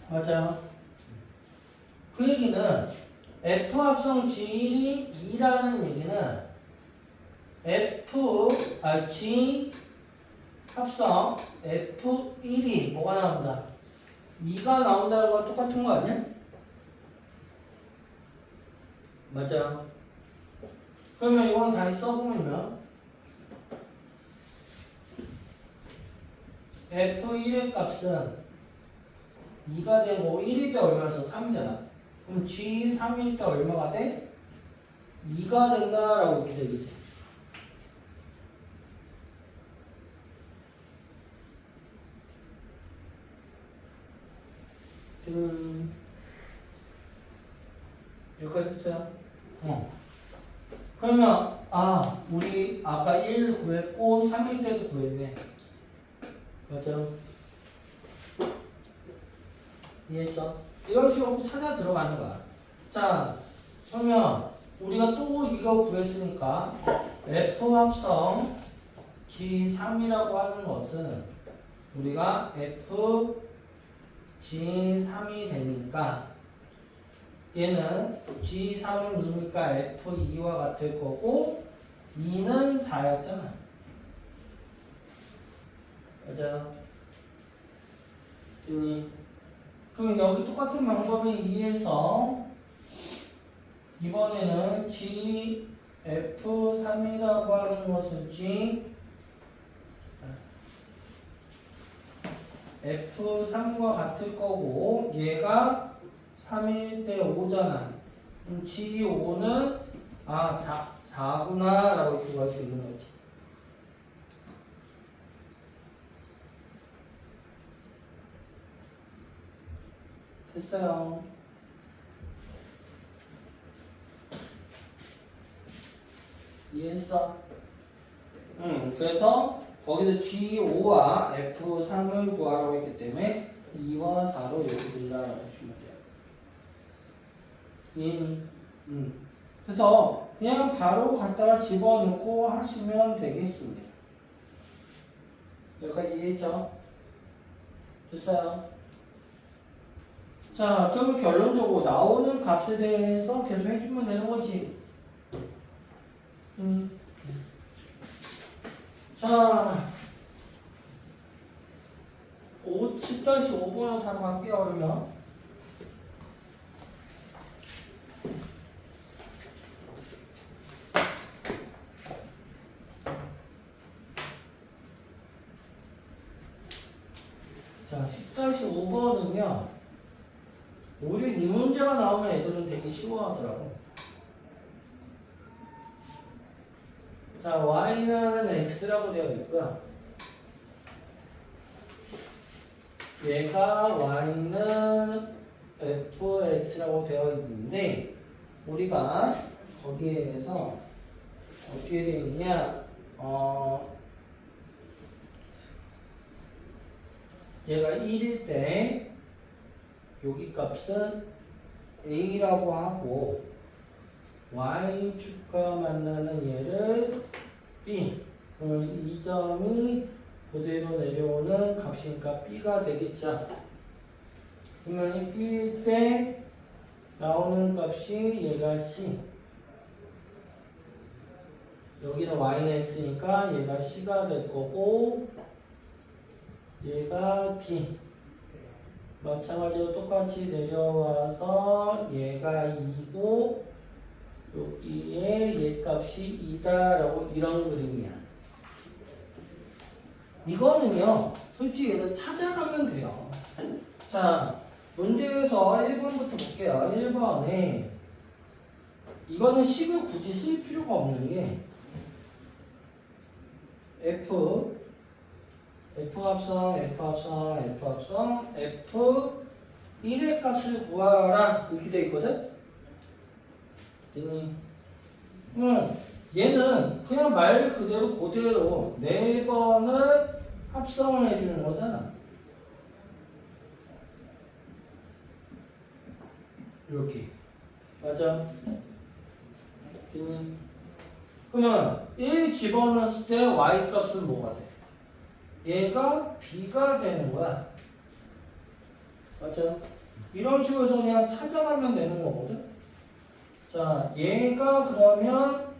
맞아요. 그 얘기는 F합성 G이 2라는 얘기는 G 합성 F1이 뭐가 나온다? 2가 나온다는 건 똑같은 거 아니야? 맞아요. 그러면 이건 다시 써보면 F1의 값은 2가 되고 1일 때 얼마였어? 3이잖아. 그럼 G3일 때 얼마가 돼? 2가 된다라고 이렇게 되겠지. 여기까지 했어요? 그러면 우리 아까 1 구했고 3일 때도 구했네. 맞죠? 이해했어? 이런 식으로 찾아 들어가는 거야. 자, 그러면 우리가 또 이거 구했으니까 F 합성 G3이라고 하는 것은 우리가 F G3이 되니까 얘는 G3은 2니까 F2와 같을 거고 2는 4였잖아. 맞아. 그럼 여기 똑같은 방법을 이해해서 이번에는 GF3이라고 하는 것은 F3과 같을 거고 얘가 3일 때 5잖아. 그럼 G5는 4구나 라고 이렇게 할 수 있는 거지. 됐어요. 이해했어? 그래서 거기서 G5와 F3을 구하라고 했기 때문에 2와 4로 이렇게 된다라고 보시면 돼요. 이해니? 그래서 그냥 바로 갖다가 집어넣고 하시면 되겠습니다. 여기까지 이해했죠? 됐어요? 자, 그럼 결론적으로 나오는 값에 대해서 계속 해주면 되는 거지. 자, 10-5번으로 바로 갈게요, 그러면. 자, 10-5번은요, 오히려 이 문제가 나오면 애들은 되게 쉬워하더라고. 자, y는 x라고 되어 있고요. 얘가 y는 fx라고 되어 있는데 우리가 거기에서 어떻게 되어 있냐? 얘가 1일 때 여기 값은 a라고 하고 y축과 만나는 얘를 b. 그러면 이 점이 그대로 내려오는 값이니까 b가 되겠죠. 그러면 b일 때 나오는 값이 얘가 c. 여기는 y는 x니까 얘가 c가 될 거고 얘가 d. 마찬가지로 똑같이 내려와서 얘가 2고 여기에 얘 값이 2다라고 이런 그림이야. 이거는요, 솔직히 얘는 찾아가면 돼요. 자, 문제에서 1번부터 볼게요. 1번에 이거는 식을 굳이 쓸 필요가 없는 게 f F 합성, F 합성, F 합성, F1의 값을 구하라. 이렇게 돼 있거든? 됐니? 얘는 그냥 말 그대로 네 번을 합성을 해주는 거잖아. 이렇게. 맞아? 됐니? 그러면 1 집어넣었을 때 y 값은 뭐가 돼? 얘가 b가 되는 거야. 맞아? 이런 식으로 해서 그냥 찾아가면 되는 거거든? 자, 얘가 그러면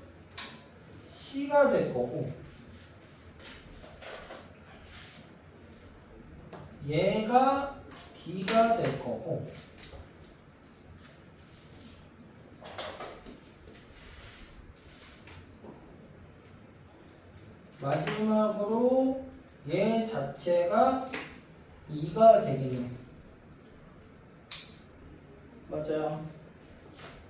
c가 될 거고, 얘가 d가 될 거고, 마지막으로 얘 자체가 2가 되겠네. 맞아요.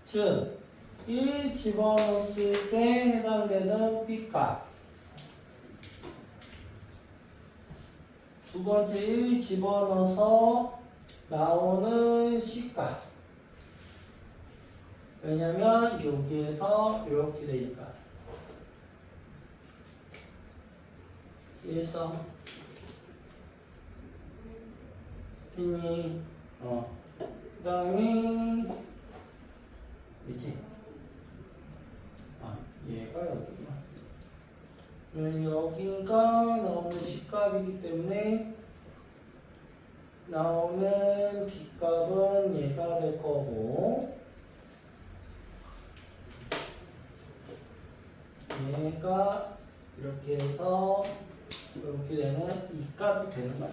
즉, 1 집어넣었을 때 해당되는 B값. 두 번째 1 집어넣어서 나오는 C값. 왜냐면 여기에서 이렇게 되니까. 일성 됐니? 그 다음에 이지? 얘가 여기구나. 여기가 나오는 C값이기 때문에 나오는 B값은 얘가 될 거고, 얘가 이렇게 해서 이렇게 되면 이 값이 되는 거야.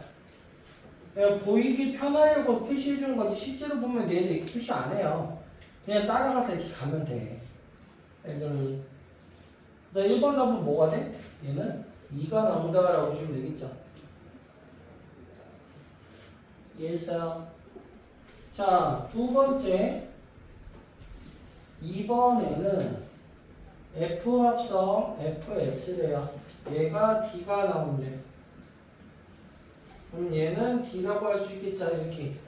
그냥 보이기 편하려고 표시해 주는 거지, 실제로 보면 얘들 이렇게 표시 안 해요. 그냥 따라가서 이렇게 가면 돼. 알겠니? 자, 1번 답은 뭐가 돼? 얘는 2가 나온다라고 보시면 되겠죠. 이해했어요? 자, 두 번째 2번에는 F 합성 FX래요. 얘가 D가 나오는데, 그럼 얘는 D라고 할 수 있겠죠, 이렇게.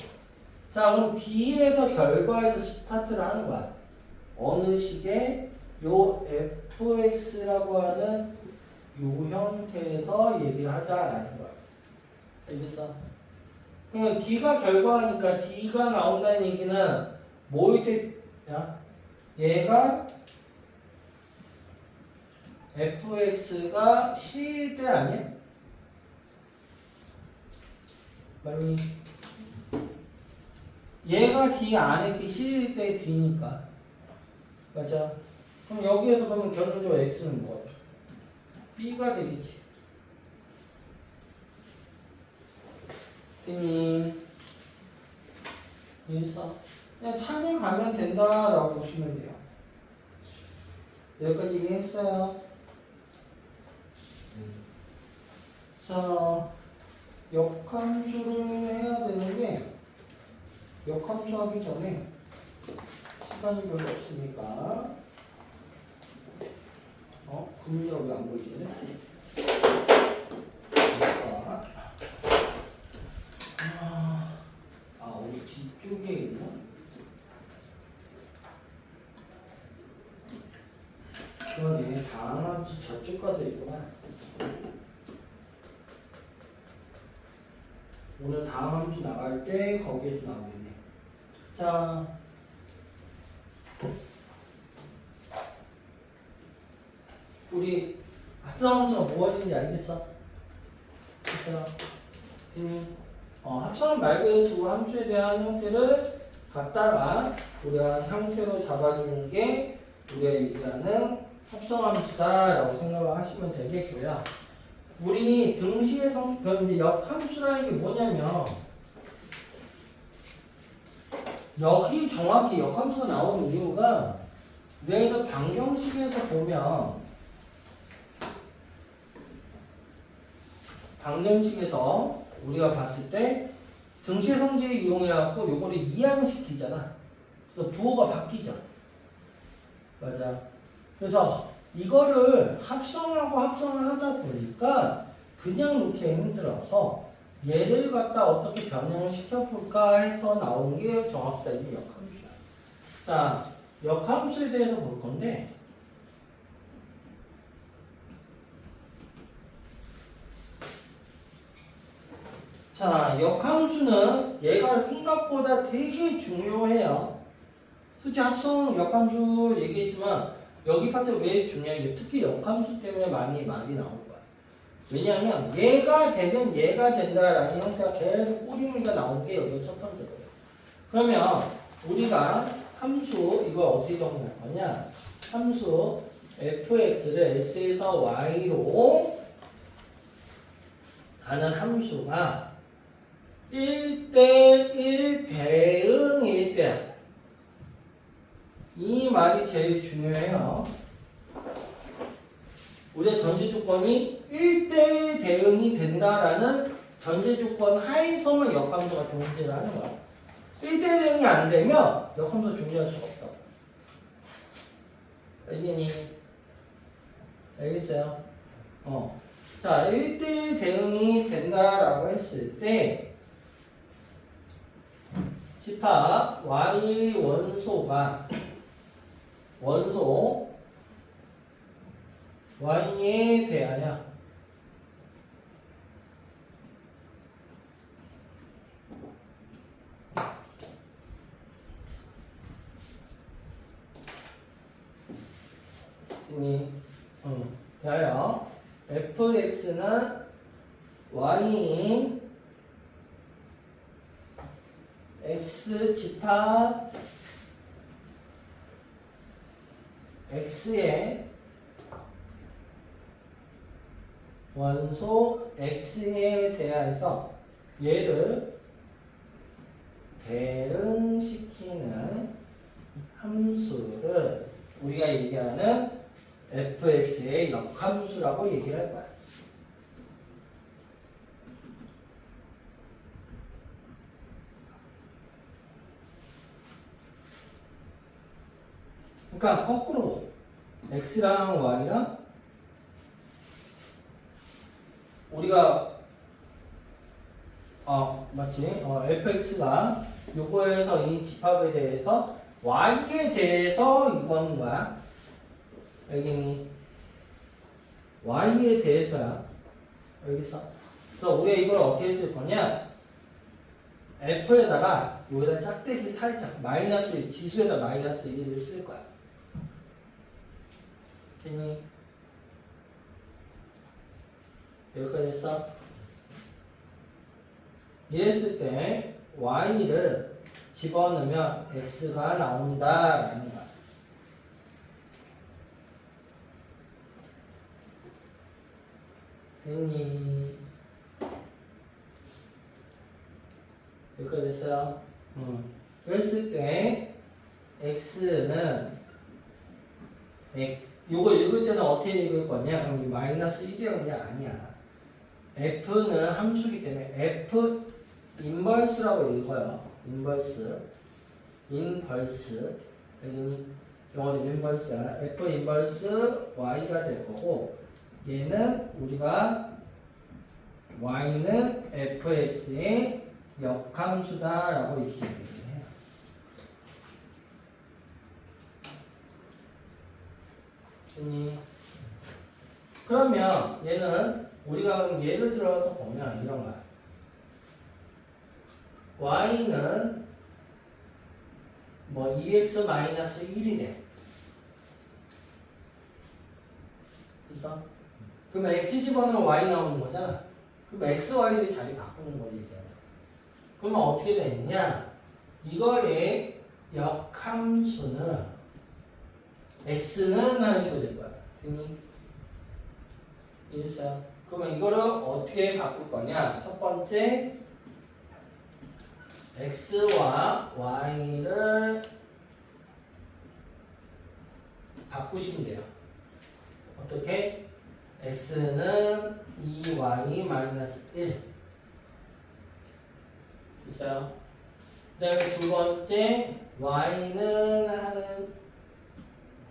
자, 그럼 D에서 결과에서 스타트를 하는 거야. 어느 식의 요 fx라고 하는 요 형태에서 얘기를 하자라는 거야. 알겠어? 그러면 D가 결과니까 D가 나온다는 얘기는 뭐일 때야? 얘가 fx가 c일 때 아니야? 맞니? 얘가 D 안에 게 c일 때 D니까. 맞아? 그럼 여기에서 그러면 결론적으로 x는 뭐야? b가 되겠지. 됐니? 이해했어? 그냥 찾아가면 된다라고 보시면 돼요. 여기까지 이해했어요? 자, 역함수를 해야 되는데, 역함수 하기 전에 시간이 별로 없으니까, 금리가 왜 안 보이지? 우리 뒤쪽에 있나? 그러네, 다음 함수 저쪽 가서 있구나. 오늘 다음 함수 나갈 때 거기에서 나오겠네. 자, 우리 합성함수가 무엇인지 알겠어? 그래서 합성은 말 그대로 두 함수에 대한 형태를 갖다가 우리가 형태로 잡아주는 게 우리가 얘기하는 합성함수다라고 생각을 하시면 되겠고요. 우리 등식의 이제 역함수라는 게 뭐냐면, 여기 정확히 역함수가 나오는 이유가 내가 방정식에서 보면, 방정식에서 우리가 봤을 때 등식의 성질을 이용해갖고 요거를 이항시키잖아. 그래서 부호가 바뀌죠. 맞아. 그래서 이거를 합성하고 합성을 하다 보니까 그냥 놓기 힘들어서 얘를 갖다 어떻게 변형을 시켜볼까 해서 나온 게 정합수다의 역함수야. 자, 역함수에 대해서 볼 건데 자, 역함수는 얘가 생각보다 되게 중요해요. 솔직히 합성 역함수 얘기했지만 여기 파트 왜 중요해? 특히 역함수 때문에 많이 말이 나올 거야. 왜냐하면 얘가 되면 얘가 된다라는 형태가 계속 꼬리물가 나온 게 여기 첫 번째거든. 그러면 우리가 함수 이걸 어떻게 정리할 거냐? 함수 fx를 x에서 y로 가는 함수가 1대1 대응일 때야. 이 말이 제일 중요해요. 우리의 전제 조건이 1대1 대응이 된다라는 전제 조건 하에서만 역함수가 존재를 하는 거야. 1대1 대응이 안 되면 역함수가 존재할 수가 없다고. 알겠니? 알겠어요? 자, 1대1 대응이 된다라고 했을 때 집합 y 원소가 원소 y에 대하여 대하여 fx는 y인 x 집합 x의 원소 x에 대하여서 얘를 대응시키는 함수를 우리가 얘기하는 fx의 역함수라고 얘기를 할 거야. 그러니까 거꾸로 x랑 y랑 우리가 맞지? fx가 요거에서 이 집합에 대해서 y에 대해서 이건 거야. 여기니 y에 대해서야. 여기서. 그래서 우리가 이걸 어떻게 쓸 거냐? f에다가 여기다 짝대기 살짝 마이너스 지수에다 마이너스 1을 쓸 거야. 됐니? 여기까지 했어? 이랬을 때 y를 집어넣으면 x가 나온다라는 거야. 됐니? 여기까지 했어요? 그랬을 때 x는 요거 읽을 때는 어떻게 읽을 거냐? 그럼 이 마이너스 1이야? 아니야. f는 함수기 때문에 f 인버스라고 읽어요. 인버스. 여기는 영어로 인버스야. f 인버스 y가 될 거고 얘는 우리가 y는 fx의 역함수다라고 이렇게 얘기를 해요. 됐니? 그러면 얘는 우리가 예를 들어서 보면 이런 거야. y는 뭐 2x-1이네. 그래서 그럼 x 집어넣으면 y 나오는 거잖아. 그럼 x, y를 자리 바꾸는 거지 이제. 그러면 어떻게 되느냐? 이거의 역함수는 x는 하는 식으로 될 거야. 됐니? 이해했어요? 그러면 이거를 어떻게 바꿀 거냐? 첫 번째 x와 y를 바꾸시면 돼요. 어떻게? x는 2y-1 있어요? 그 다음에 두 번째 y는 하는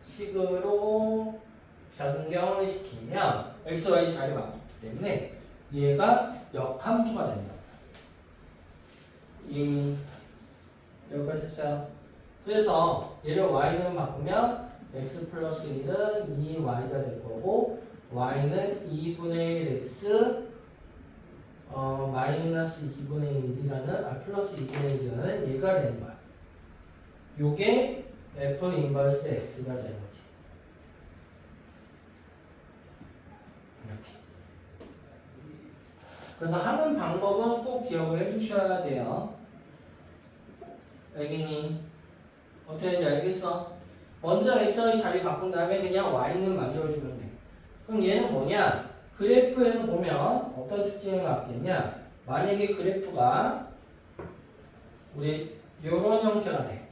식으로 변경을 시키면 x, y 자리 바꾸기 때문에 얘가 역함수가 된다. 이미 여기까지 했어요. 그래서 얘를 y는 바꾸면 x 플러스 1은 2y가 될 거고 y는 2분의 1 x 마이너스 2분의 1이라는 플러스 2분의 1이라는 얘가 되는 거야. 요게 f 인버스 x가 되는 거지. 이렇게. 그래서 하는 방법은 꼭 기억을 해두셔야 돼요. 알겠니? 어떻게 되는지 알겠어? 먼저 x의 자리 바꾼 다음에 그냥 y는 만들어주면 돼. 그럼 얘는 뭐냐? 그래프에서 보면 어떤 특징을 갖고 있냐? 만약에 그래프가 우리 요런 형태가 돼.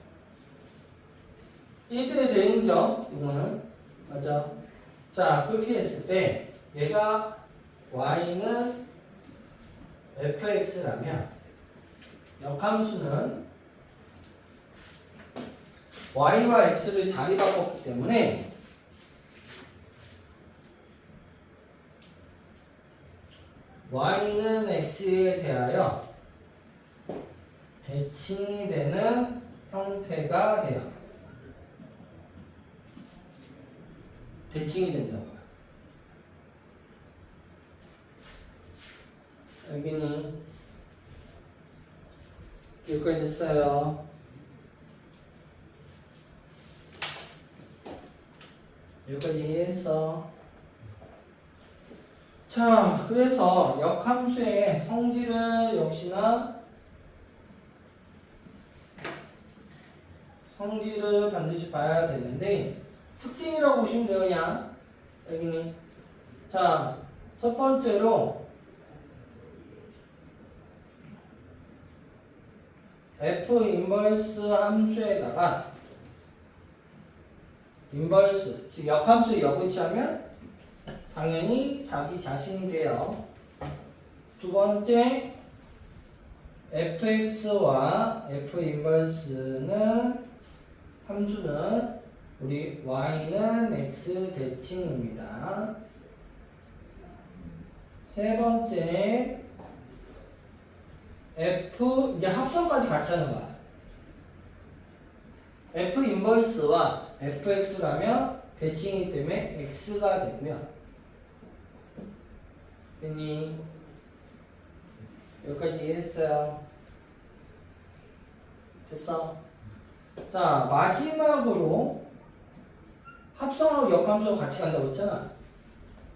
1대 대응점 이거는 맞아. 자 그렇게 했을 때 얘가 y는 fx라면 역함수는 y와 x를 자리 바꿨기 때문에 y는 x에 대하여 대칭이 되는 형태가 돼요. 대칭이 된다고요. 여기는 여기까지 됐어요. 여기까지 이해했어. 자, 그래서 역함수의 성질을 역시나 성질을 반드시 봐야 되는데 특징이라고 보시면 돼요. 그냥 여기는 자, 첫 번째로 f 인버스 함수에다가 인버스 즉 역함수 역위치하면 당연히 자기 자신이 돼요. 두 번째 fx와 f 인버스는 함수는 우리 y는 x 대칭입니다. 세 번째 f 이제 합성까지 같이 하는 거야. f 인버스와 fx라면 대칭이기 때문에 x가 되고요. 됐니? 여기까지 이해했어요? 됐어? 자 마지막으로 합성하고 역함수하고 같이 간다고 했잖아.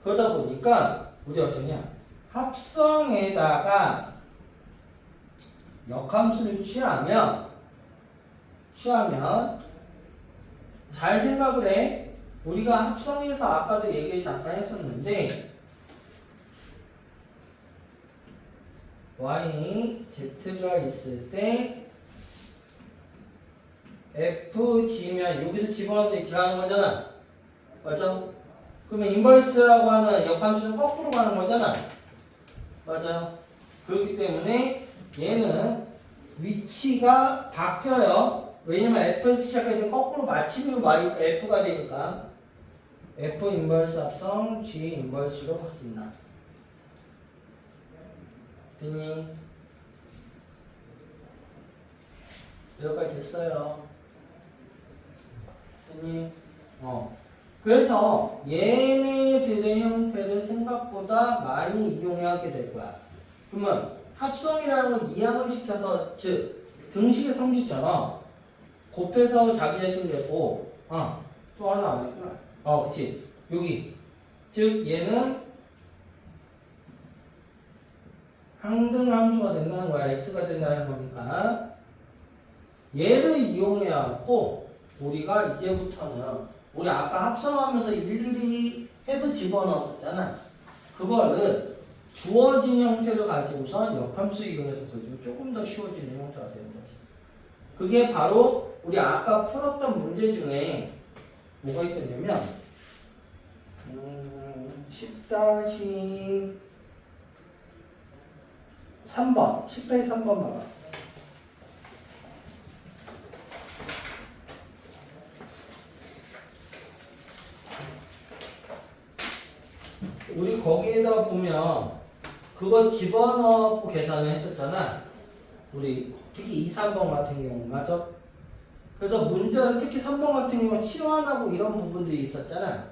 그러다 보니까 우리 어떠냐? 합성에다가 역함수를 취하면 잘 생각을 해. 우리가 합성해서 아까도 얘기를 잠깐 했었는데 y, z가 있을 때 fg면 여기서 집어넣는 데 기하는 거잖아. 맞죠? 그러면 인버스라고 하는 역함수는 거꾸로 가는 거잖아. 맞아요. 그렇기 때문에 얘는 위치가 바뀌어요. 왜냐면 f에서 시작해서 거꾸로 맞추면 f가 되니까 f 인버스 합성 g 인버스로 바뀐다. 됐니? 여기까지 됐어요. 됐니? 그래서 얘네들의 형태를 생각보다 많이 이용하게 될 거야. 그러면 합성이라는 건 이항을 시켜서 즉 등식의 성질처럼 곱해서 자기 자신 되고 또 하나 안 했구나. 그치 여기 즉 얘는 항등함수가 된다는 거야. x가 된다는 거니까 얘를 이용해 갖고 우리가 이제부터는 우리 아까 합성하면서 일일이 해서 집어넣었었잖아. 그거를 주어진 형태를 가지고서 역함수 이용해서 조금 더 쉬워지는 형태가 되는 거지. 그게 바로 우리 아까 풀었던 문제 중에 뭐가 있었냐면 10-3번 10-3번 봐봐. 우리 거기에다 보면 그거 집어넣고 계산을 했었잖아. 우리 특히 2, 3번 같은 경우 맞아? 그래서 문제는 특히 3번 같은 경우 치환하고 이런 부분들이 있었잖아.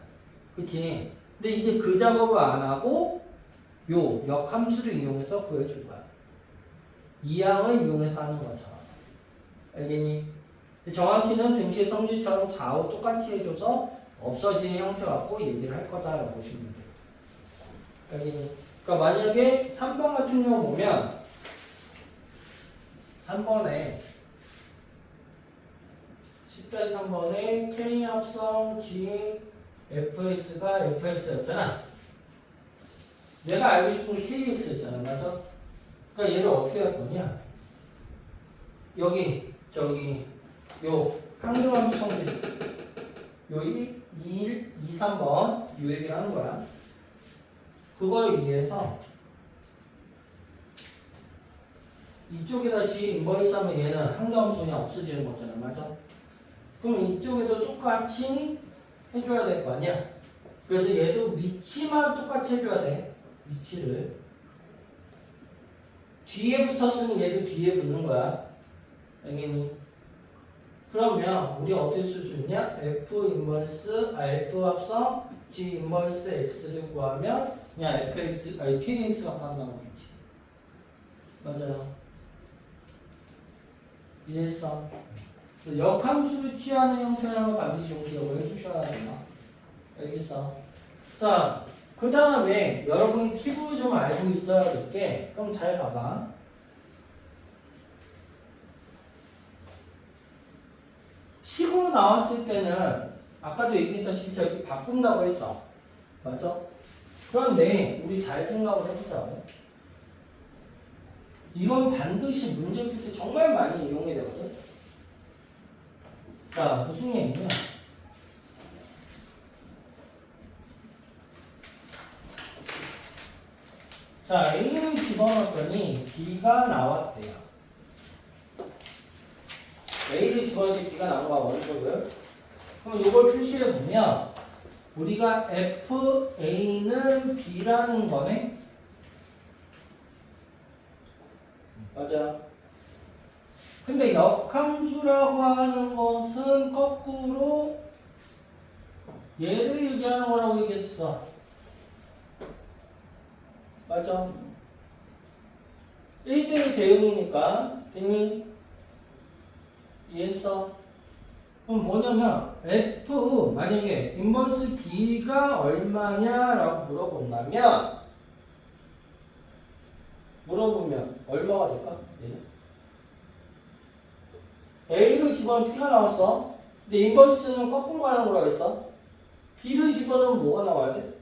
그치? 근데 이제 그 작업을 안 하고 요 역함수를 이용해서 구해줄 거야. 이 양을 이용해서 하는 것처럼. 알겠니? 정확히는 등식 성질처럼 좌우 똑같이 해줘서 없어지는 형태 갖고 얘기를 할 거다라고 보시면 돼요. 알겠니? 그러니까 만약에 3번 같은 경우 보면 3번에 10-3번에 K 합성 G fx가 fx였잖아. 내가 알고 싶은 게 kx였잖아. 맞아? 그러니까 얘를 어떻게 할 거냐? 여기 저기 요 항등함수 성질 요 1, 2, 3번 요 얘기를 하는 거야. 그거에 의해서 이쪽에다 G 인버리스 하면 얘는 항등함수는 없어지는 거잖아. 맞아? 그럼 이쪽에도 똑같이 해줘야 될 거 아니야? 그래서 얘도 위치만 똑같이 해줘야 돼. 위치를. 뒤에 붙었으면 얘도 뒤에 붙는 거야. 알겠니? 그러면 우리 어떻게 쓸 수 있냐? F 합성 G 인버스 X를 구하면 그냥 fx, 아니 kx가 바로 나오겠지. 맞아요. 이해했어? 역함수를 취하는 형태라는 걸 반드시 좀 기억을 해주셔야 된다. 알겠어? 자, 그 다음에 여러분이 팁을 좀 알고 있어야 될 게, 그럼 잘 봐봐. 식으로 나왔을 때는 아까도 얘기했다시피 저기 바꾼다고 했어. 맞아? 그런데 우리 잘 생각을 해보자고. 이건 반드시 문제 풀 때 정말 많이 이용이 되거든. 자, 무슨 얘기냐? 자, A를 집어넣었더니 B가 나왔대요. A를 집어넣었더니 B가 나온 거야, 원소를. 그럼 이걸 표시해 보면 우리가 FA는 B라는 거네? 맞아. 근데 역함수라고 하는 것은 거꾸로 얘를 얘기하는 거라고 얘기했어. 맞아. 1대1 대응이니까. 됐니? 이해했어? 그럼 뭐냐면 F 만약에 인버스 B가 얼마냐라고 물어보면 얼마가 될까? 얘는? A를 집어넣으면 P가 나왔어. 근데 인버스는 거꾸로 가는 거라고 했어. B를 집어넣으면 뭐가 나와야 돼?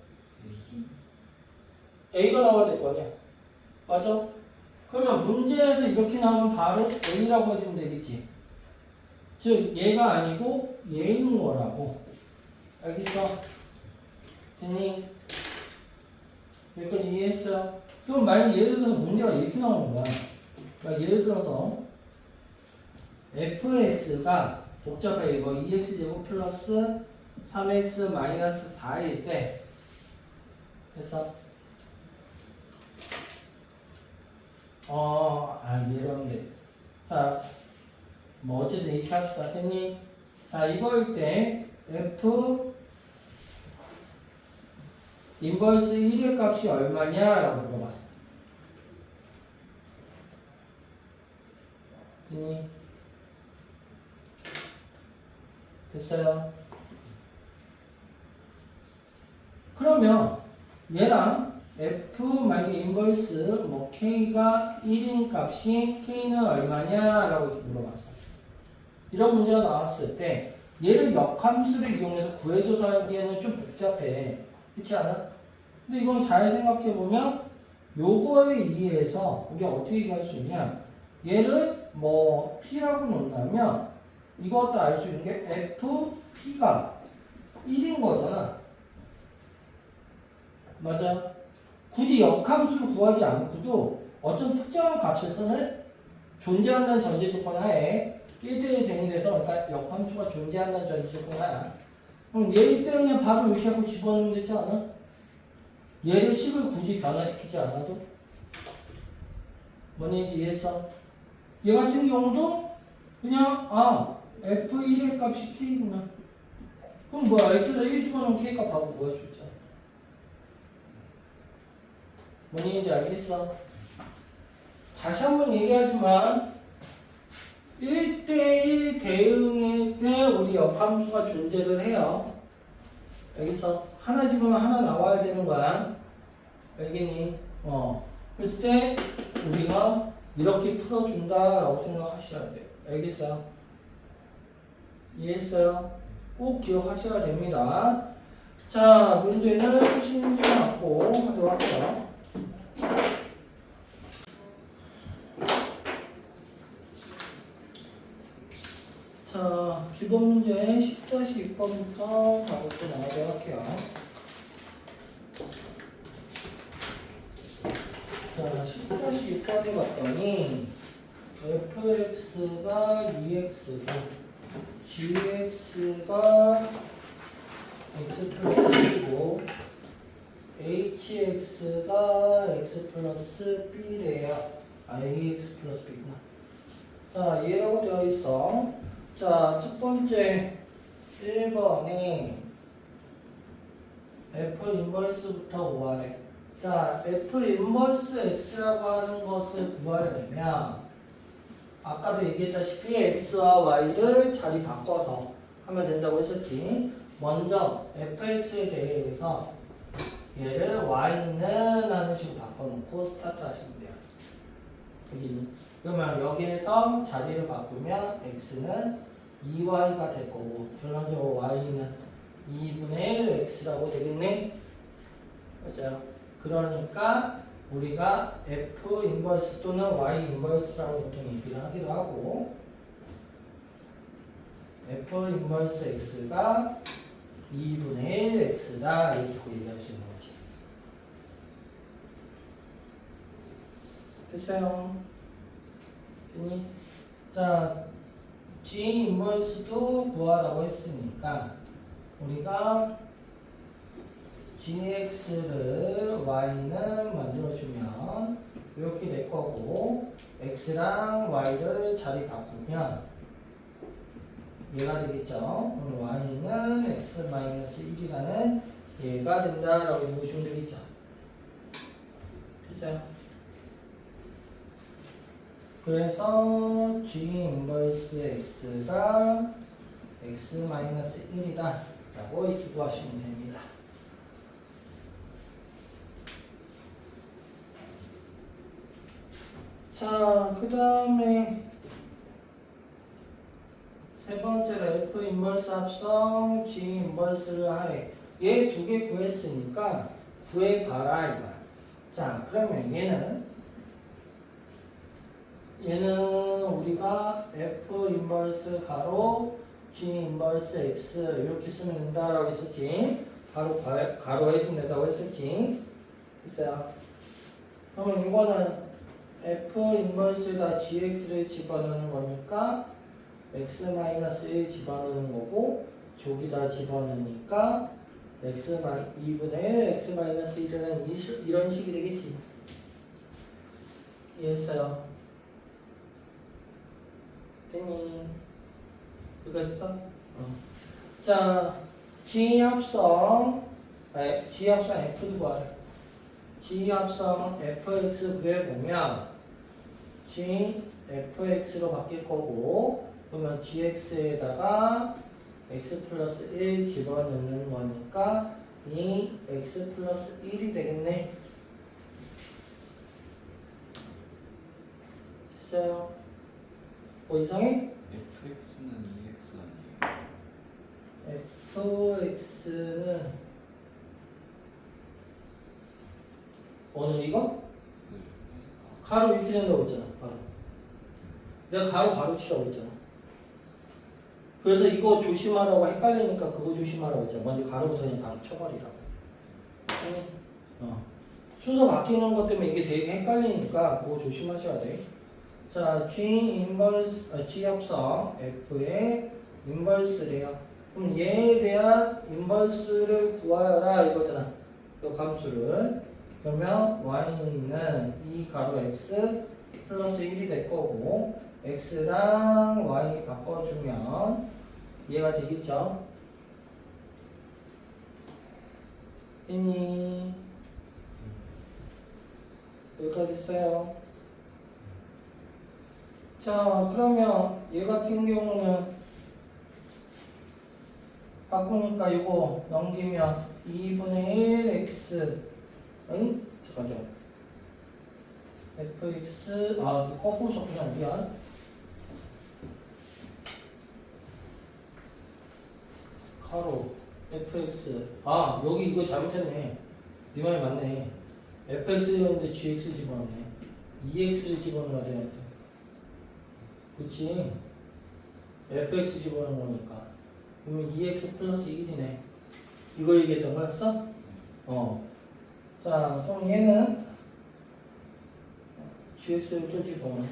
A가 나와야 될 거 아니야. 맞아? 그러면 문제에서 이렇게 나오면 바로 A라고 해주면 되겠지. 즉 얘가 아니고 얘인 거라고. 알겠어? 됐니? 여기까지 이해했어? 그럼 만약 예를 들어서 문제가 이렇게 나오는 거야. 그러니까 예를 들어서 fx가 복잡하게 이거 2x제곱 플러스 3x 마이너스 4일 때 그래서 이런데 자 뭐 어쨌든 이렇게 합시다. 됐니? 자 이거일 때 f 인버스 1의 값이 얼마냐라고 물어봤어. 됐니? 됐어요? 그러면 얘랑 F 만약에 인버스 뭐 K가 1인 값이 K는 얼마냐라고 이렇게 물어봤어. 이런 문제가 나왔을 때 얘를 역함수를 이용해서 구해줘서 하기에는 좀 복잡해. 그렇지 않아? 근데 이건 잘 생각해보면 요거에 의해서 우리가 어떻게 얘기할 수 있냐, 얘를 뭐 P라고 놓는다면 이것도 알 수 있는 게 FP가 1인 거잖아. 맞아. 굳이 역함수를 구하지 않고도 어떤 특정한 값에서는 존재한다는 전제 조건 하에 1대1 대응돼서, 그러니까 역함수가 존재한다는 전제 조건 하야. 그럼 얘일 때 그냥 바로 이렇게 하고 집어넣으면 되지 않아? 얘를 식을 굳이 변화시키지 않아도? 뭔지 이해했어? 얘 같은 경우도 그냥 F1의 값이 K구나. 그럼 뭐야? X를 1 집어넣으면 K 값하고 뭐야? 숫자. 뭔지 알겠어? 다시 한번 얘기하지만 1대1 대응일 때 우리 역함수가 존재를 해요. 알겠어? 하나 집으면 하나 나와야 되는 거야. 알겠니? 그랬을 때 우리가 이렇게 풀어준다라고 생각하셔야 돼요. 알겠어요? 이해했어요? 꼭 기억하셔야 됩니다. 자, 문제는 쉬지 않고 하도록 할게요. 자, 기본 문제 10-6번부터 바로 또 나가도록 할게요. 자, 10-6번에 봤더니 fx가 2x고 gx가 x 플러스 1이고 hx가 x 플러스 b래요. ax 플러스 b구나. 자, 얘라고 되어 있어. 자, 첫 번째 1번에 f 인버스부터 구하래. 자, f 인버스 x라고 하는 것을 구하려면 아까도 얘기했다시피 x와 y를 자리 바꿔서 하면 된다고 했었지. 먼저 fx에 대해서 얘를 y는 하는 식으로 바꿔놓고 스타트 하시면 돼요. 그러면 여기에서 자리를 바꾸면 x는 2y가 될 거고 결론적으로 y는 2분의 1 x라고 되겠네. 맞아요. 그러니까 우리가 f 인버스 또는 y 인버스라고 보통 얘기를 하기도 하고 f 인버스 x가 2분의 1 x다 이렇게 얘기할 수 있는 거지. 됐어요? 됐니? 자, g 인버스도 구하라고 했으니까 우리가 gx를 y는 만들어주면 이렇게 될 거고 x랑 y를 자리 바꾸면 얘가 되겠죠. 그럼 y는 x-1이라는 얘가 된다라고 보시면 되겠죠. 됐어요? 그래서 g 인버스 x가 x-1이다 라고 이렇게 구하시면 됩니다. 자, 그 다음에 세 번째로 f 인버스 합성 g 인버스를 하래. 얘 두 개 구했으니까 구해봐라 이거야. 자, 그러면 얘는 우리가 f 인버스 가로 g 인버스 x 이렇게 쓰면 된다라고 했었지. 바로 가로 해주면 된다고 했었지. 됐어요. 그러면 이거는 f 인버스에다 gx를 집어넣는 거니까 x-1 집어넣는 거고 저기다 집어넣으니까 2분의 1 x-1은 이런 식이 되겠지. 이해했어요? 됐니? 여기까지 했어? 자, g 합성 f도 구하래. g 합성 fx 그려보면 g fx로 바뀔 거고 그러면 gx에다가 x 플러스 1 집어넣는 거니까 이 x 플러스 1이 되겠네. 됐어요? 뭐 이상해? fx는 2x 아니에요? fx는 오늘 이거? 네. 가로 이렇게 된다고 했잖아. 가로. 내가 가로 바로 치라고 했잖아. 그래서 이거 조심하라고 헷갈리니까 그거 조심하라고 했잖아. 먼저 가로부터 그냥 바로 쳐버리라고. 순서 바뀌는 것 때문에 이게 되게 헷갈리니까 그거 조심하셔야 돼. 자, G 합성 F의 인버스래요. 그럼 얘에 대한 인버스를 구하라 이거잖아. 이 감수를. 그러면 Y는 2 가로 X 플러스 1이 될 거고 x랑 y 바꿔주면 이해가 되겠죠? 됐니? 여기까지 있어요. 자, 그러면 얘 같은 경우는 바꾸니까 이거 넘기면 2분의 1 x 아니? 잠깐만 fx 거꾸로 썼구나 미안 가로 fx 여기 이거 잘못했네 네 말이 맞네 fx였는데 gx 집어넣네 2x를 집어넣어야 되는데 그치 fx 집어넣은 거니까 그러면 2x 플러스 1이네 이거 얘기했던 거였어? 자 그럼 얘는 gx를 또 집어넣어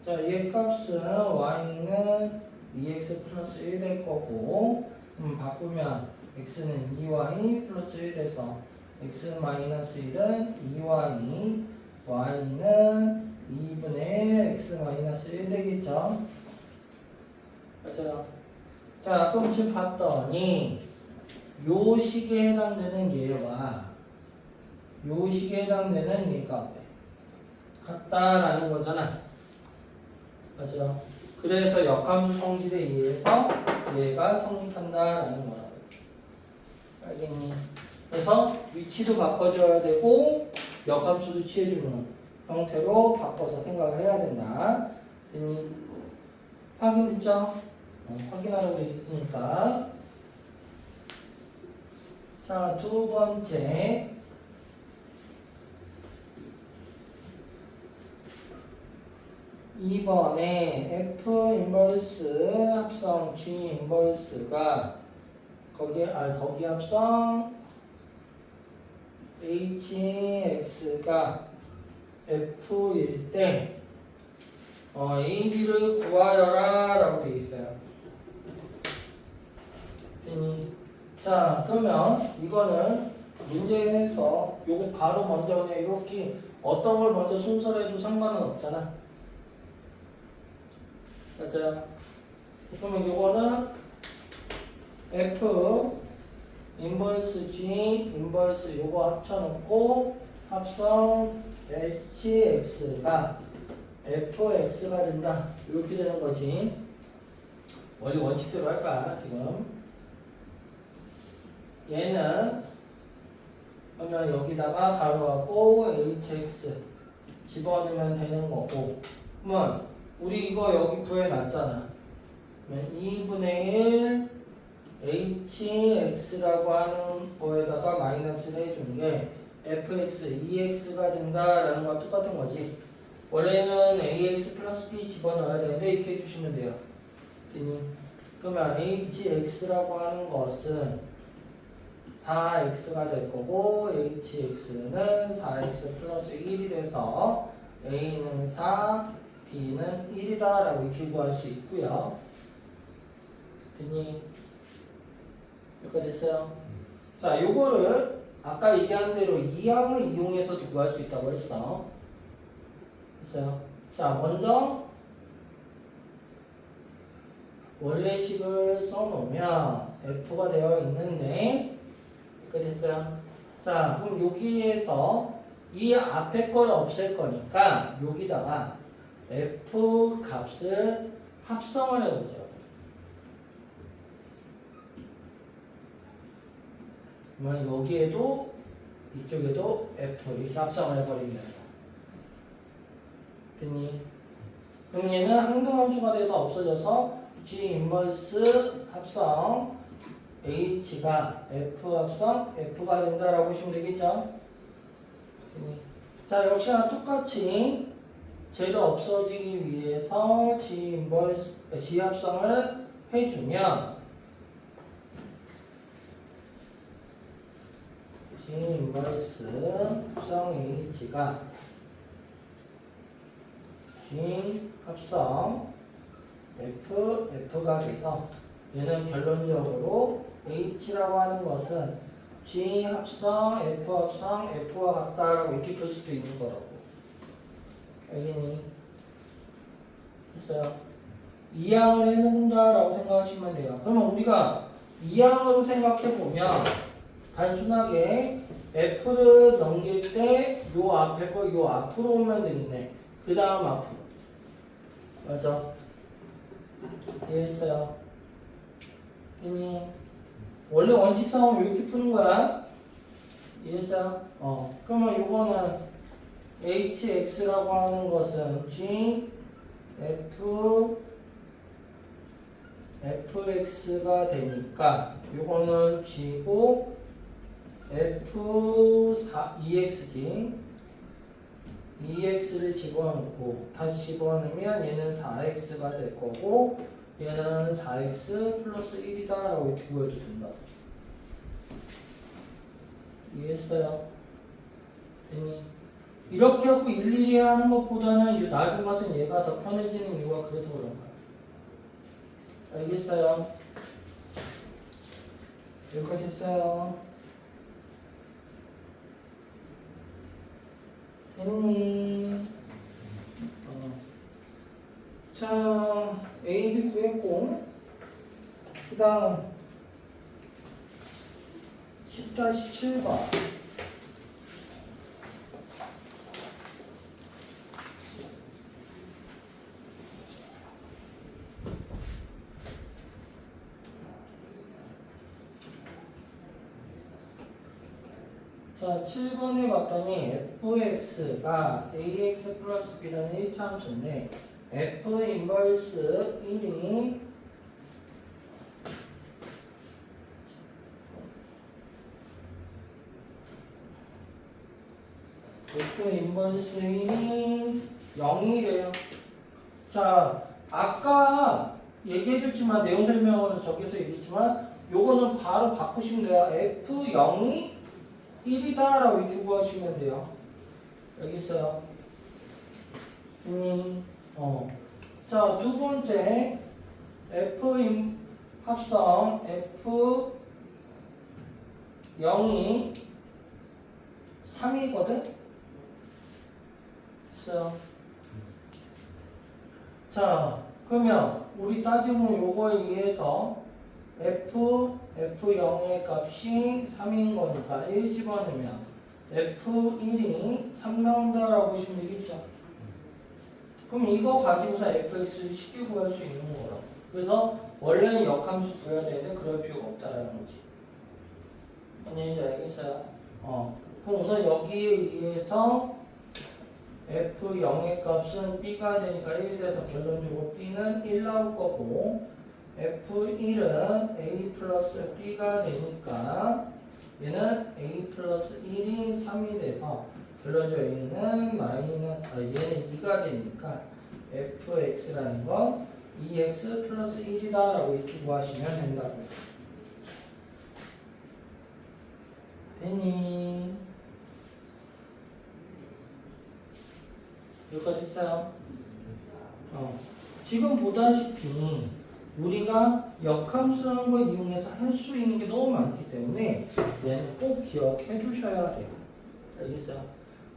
자 얘 값은 y는 2x 플러스 1 될 거고 바꾸면 x는 2y 플러스 1 돼서 x 마이너스 1은 2y y는 2분의 1 x 마이너스 1 되겠죠? 맞아요. 자 그럼 지금 봤더니 요 식에 해당되는 얘와 요 식에 해당되는 얘가 어때? 같다라는 거잖아. 맞죠? 그래서 역함수 성질에 의해서 얘가 성립한다라는 거라고. 알겠니? 그래서 위치도 바꿔줘야 되고 역함수도 취해주는 형태로 바꿔서 생각을 해야 된다. 됐니? 확인됐죠? 확인하라고 되어 있으니까. 자, 두 번째. 이번에 F 인버스 합성 G 인버스가 거기 합성 HX가 F일 때 AB를 구하여라 라고 되어 있어요. 자 그러면 이거는 문제에서 요거 가로 먼저 그냥 이렇게 어떤 걸 먼저 순서로 해도 상관은 없잖아. 맞아요. 그러면 요거는 F 인버스 G 인버스 요거 합쳐놓고 합성 HX가 FX가 된다. 이렇게 되는 거지. 원래 원칙대로 할 거야 지금. 얘는 그러면 여기다가 가로하고 HX 집어넣으면 되는 거고. 그러면 우리 이거 여기 구해놨잖아. 2분의 1 hx라고 하는 거에다가 마이너스를 해준 게 fx, 2x가 된다라는 거랑 똑같은 거지. 원래는 ax 플러스 b 집어넣어야 되는데 이렇게 해주시면 돼요. 그러면 hx라고 하는 것은 4x가 될 거고 hx는 4x 플러스 1이 돼서 a는 4 B는 1이다 라고 이렇게 구할 수 있고요. 됐니? 여기까지 됐어요? 자, 요거를 아까 얘기한 대로 이항을 이용해서 구할 수 있다고 했어. 됐어요? 자, 먼저 원래식을 써놓으면 F가 되어 있는데 여기까지 됐어요? 자, 그럼 여기에서 이 앞에 걸 없앨 거니까 여기다가 F 값을 합성을 해보죠. 그러면 여기에도 이쪽에도 F 이렇게 합성을 해버립니다. 됐니? 그럼 얘는 항등함수가 돼서 없어져서 G 인버스 합성 H가 F 합성 F가 된다라고 보시면 되겠죠? 됐니? 자, 역시나 똑같이 쟤를 없어지기 위해서 G 합성을 해주면 G 인버스 합성 H가 G 합성 F가 돼서 얘는 결론적으로 H라고 하는 것은 G 합성 F 합성 F와 같다라고 이렇게 볼 수도 있는 거라고. 알겠니? 됐어요. 이항을 해놓는다라고 생각하시면 돼요. 그러면 우리가 이항으로 생각해보면 단순하게 F를 넘길 때 요 앞에 거 요 앞으로 오면 되겠네. 그 다음 앞으로. 맞아? 이해했어요? 이니 원래 원칙상은 이렇게 푸는 거야. 이해했어요? 그러면 요거는 hx라고 하는 것은 g fx가 되니까 요거는 g고 f2x지. 2x를 집어넣고 다시 집어넣으면 얘는 4x가 될 거고 얘는 4x 플러스 1이다 라고 이렇게 보여도 된다. 이해했어요? 됐니? 이렇게 하고 일일이 하는 것보다는 이 넓은 것은 얘가 더 편해지는 이유가 그래서 그런 거야. 알겠어요? 여기까지 했어요. 됐니? 자, A, B 구했고 그 다음 10-7번 자, 7번에 봤더니 fx가 ax 플러스 b라는 1차함수인데 f 인버스 1이 f 인버스 1이 0이래요. 자, 아까 얘기해줬지만 내용 설명은 저기서 얘기했지만 요거는 바로 바꾸시면 돼요. f0이 1이다 라고 이렇게 구하시면 돼요. 여기 있어요. 자, 두 번째 f 합성 f0이 3이거든? 있어요. 자, 그러면 우리 따지면 요거에 의해서 f0의 값이 3인 거니까 1 집어넣으면 f1이 3 나온다라고 보시면 되겠죠. 그럼 이거 가지고서 fx를 쉽게 구할 수 있는 거라고. 그래서 원래는 역함수 구해야 되는데 그럴 필요가 없다라는 거지. 뭔지 알겠어요? 그럼 우선 여기에 의해서 f0의 값은 b가 되니까 1이 돼서 결론적으로 b는 1 나올 거고 f1은 a 플러스 b가 되니까 얘는 a 플러스 1이 3이 돼서 결론적으로 a는 얘는 2가 되니까 fx라는 건 2x 플러스 1이다 라고 이렇게 구하시면 된다고. 됐니? 여기까지 했어요? 지금 보다시피 우리가 역함수라는 걸 이용해서 할 수 있는 게 너무 많기 때문에 얘는 꼭 기억해 두셔야 돼요. 알겠어요?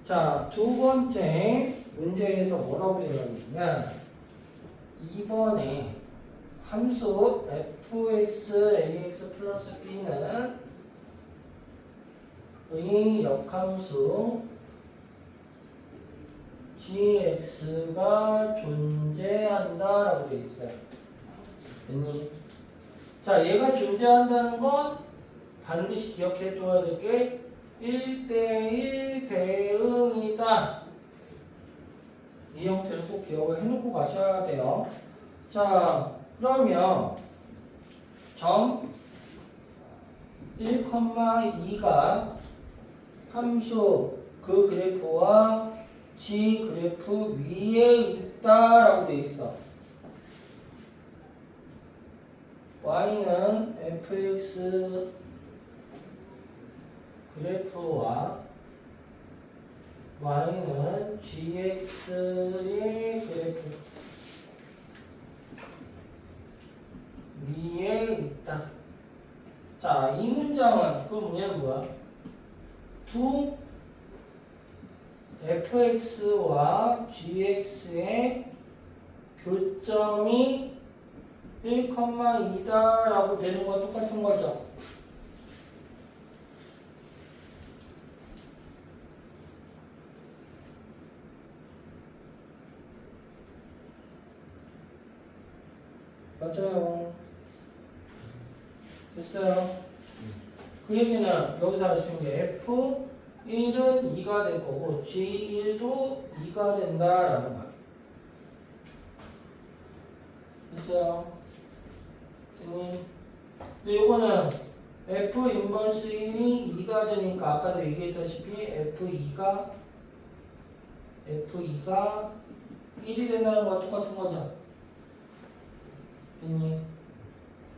자, 두 번째 문제에서 뭐라고 되어 있냐? 2번에 함수 fx ax 플러스 b는 의 역함수 gx가 존재한다라고 되어 있어요. 됐니? 자, 얘가 존재한다는 건 반드시 기억해 둬야 될 게 1대1 대응이다. 이 형태를 꼭 기억을 해놓고 가셔야 돼요. 자, 그러면 점 1,2가 함수 그 그래프와 G 그래프 위에 있다라고 되어 있어. y는 fx 그래프와 y는 gx의 그래프 위에 있다. 자, 이 문장은 그 문제는 뭐야? 두 fx와 gx의 교점이 1,2다라고 되는 건 똑같은 거죠. 맞아요. 됐어요. 그 얘기는 여기서 알 수 있는 게 F1은 2가 될 거고 G1도 2가 된다라는 거야. 됐어요. 됐니? 근데 요거는 F 인버스 1이 2가 되니까 아까도 얘기했다시피 F2가 1이 된다는 거와 똑같은 거죠. 됐니?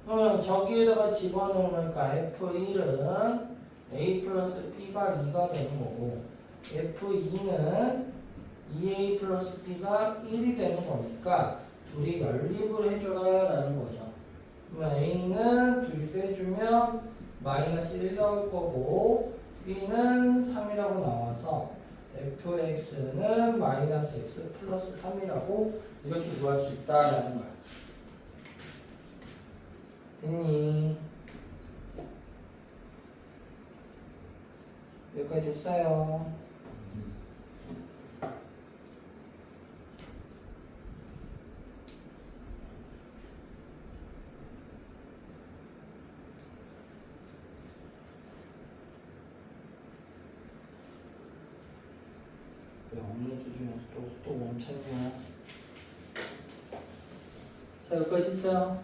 그러면 저기에다가 집어넣으니까 F1은 A 플러스 B가 2가 되는 거고 F2는 2A 플러스 B가 1이 되는 거니까 둘이 연립을 해줘라 라는 거죠. 그러면 A는 2 빼주면 마이너스 1 나올 거고 B는 3이라고 나와서 fx는 마이너스 x 플러스 3이라고 이렇게 구할 수 있다라는 거야. 됐니? 여기까지 됐어요. 왜 업로드 중에서 또 멈췄냐? 자, 여기까지 됐어요.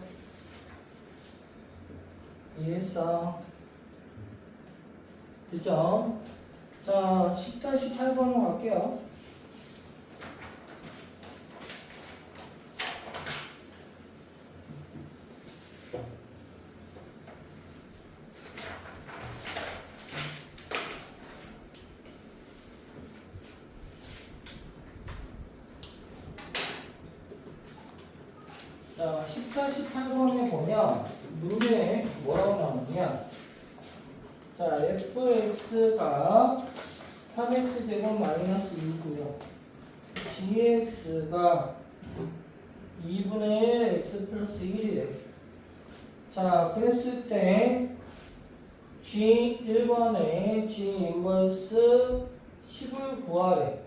이해했어? 됐죠? 자, 10-8번으로 갈게요. 자, 10-8번에 보면 문제에 뭐라고 나오느냐? 자, fx가 3x제곱 마이너스 2고요. gx가 2분의 1 x 플러스 1이래. 자, 그랬을 때 g 1번에 g 인버스 10을 구하래.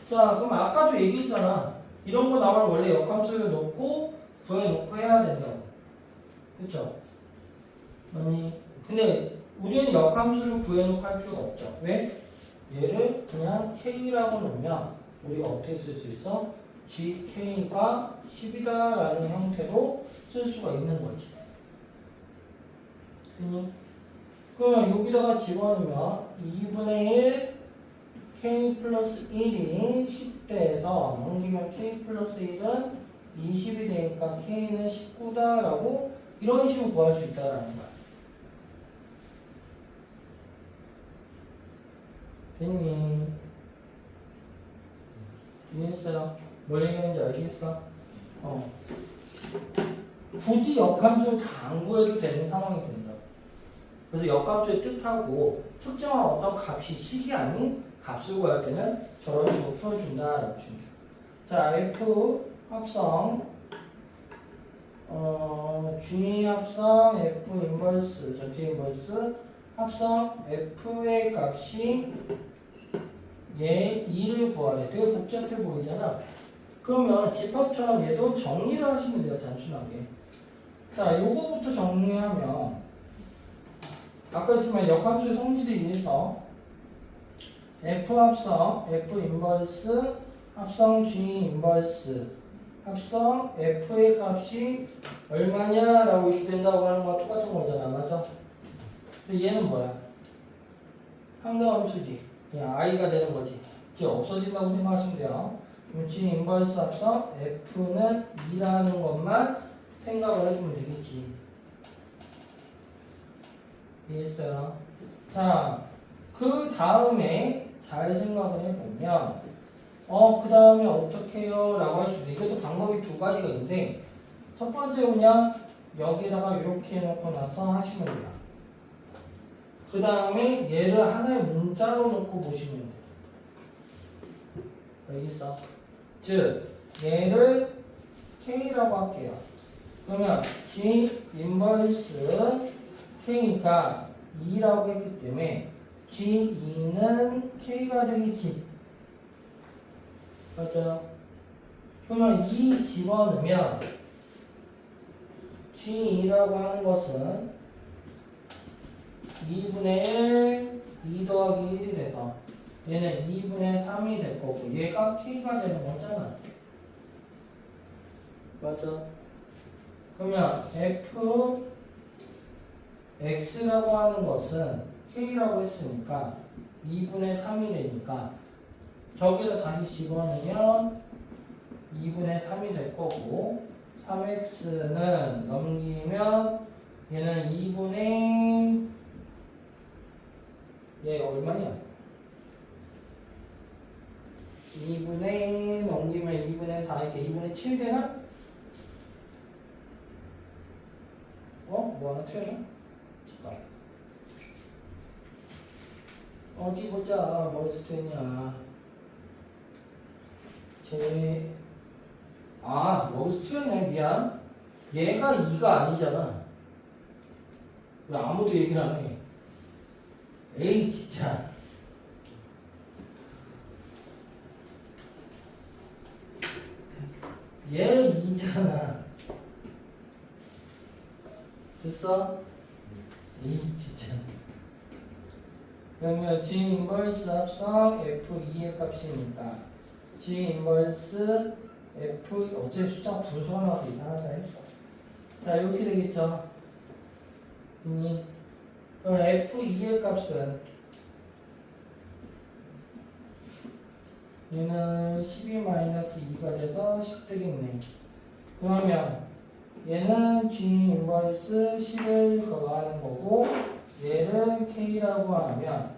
자, 그럼 아까도 얘기했잖아. 이런 거 나오면 원래 역함수를 놓고 구해놓고 해야 된다고. 그쵸? 아니, 근데 우리는 역함수를 구해놓고 할 필요가 없죠. 왜? 얘를 그냥 k라고 놓으면 우리가 어떻게 쓸 수 있어? gk가 10이다라는 형태로 쓸 수가 있는 거지. 그러면 여기다가 집어넣으면 2분의 1 k 플러스 1이 10대에서 넘기면 k 플러스 1은 20이 되니까 k는 19다라고 이런 식으로 구할 수 있다라는 거야. 됐니? 이해했어요? 뭘 얘기하는지 알겠어? 굳이 역함수를 다 안 구해도 되는 상황이 된다. 그래서 역함수의 뜻하고 특정한 어떤 값이 식이 아닌 값을 구할 때는 저런 식으로 풀어준다라고 보시면 돼요. 자, F 합성 G 합성 F 인버스 전체 인버스 합성 F의 값이 얘 2를 구하래. 되게 복잡해 보이잖아. 그러면 집합처럼 얘도 정리를 하시면 돼요. 단순하게. 자, 요거부터 정리하면 아까 했지만 역함수의 성질에 의해서 F 합성 F 인버스 합성 G 인버스 합성 F의 값이 얼마냐라고 이렇게 된다고 하는 거랑 똑같은 거잖아. 맞아? 근데 얘는 뭐야? 항등함수지. 그냥 i가 되는 거지. 이제 없어진다고 생각하시면 돼요. 그럼 G 인버스 합성 F는 2라는 것만 생각을 해주면 되겠지. 이해했어요? 자, 그 다음에 잘 생각을 해보면 그 다음에 어떻게 해요? 라고 할 수도 이것도 방법이 두 가지가 있는데 첫 번째 그냥 여기다가 이렇게 해놓고 나서 하시면 돼요. 그 다음에 얘를 하나의 문자로 놓고 보시면 돼요. 여기 있어. 즉 얘를 K라고 할게요. 그러면 G 인버스 K가 2라고 했기 때문에 G2는 K가 되겠지. 맞죠? 그러면 2 집어넣으면 G2라고 하는 것은 2분의 1, 2 더하기 1이 돼서 얘는 2분의 3이 될 거고 얘가 K가 되는 거잖아. 맞죠? 그러면 fx라고 하는 것은 k라고 했으니까 2분의 3이 되니까 저기다 다시 집어넣으면 2분의 3이 될 거고 3x는 넘기면 얘는 2분의 얘 얼마냐? 2분의 넘기면 2분의 4 이렇게 2분의 7 되나? 뭐 하나 틀렸나? 잠깐. 어디 보자. 뭐에서 틀렸냐. 여기서 틀렸네. 미안. 얘가 2가 아니잖아. 왜 아무도 얘기를 안 해? 에이, 진짜. 얘 2잖아. 됐어? 이 진짜. 그러면 G 인버스 합성 F2의 값이니까 G 인버스 F 어째 숫자가 분수가 나와서 이상하다 했어. 자 이렇게 되겠죠. 그럼 F2의 값은 얘는 12-2가 돼서 10 되겠네. 그러면 얘는 G 인버스 10을 거하는 거고 얘를 K라고 하면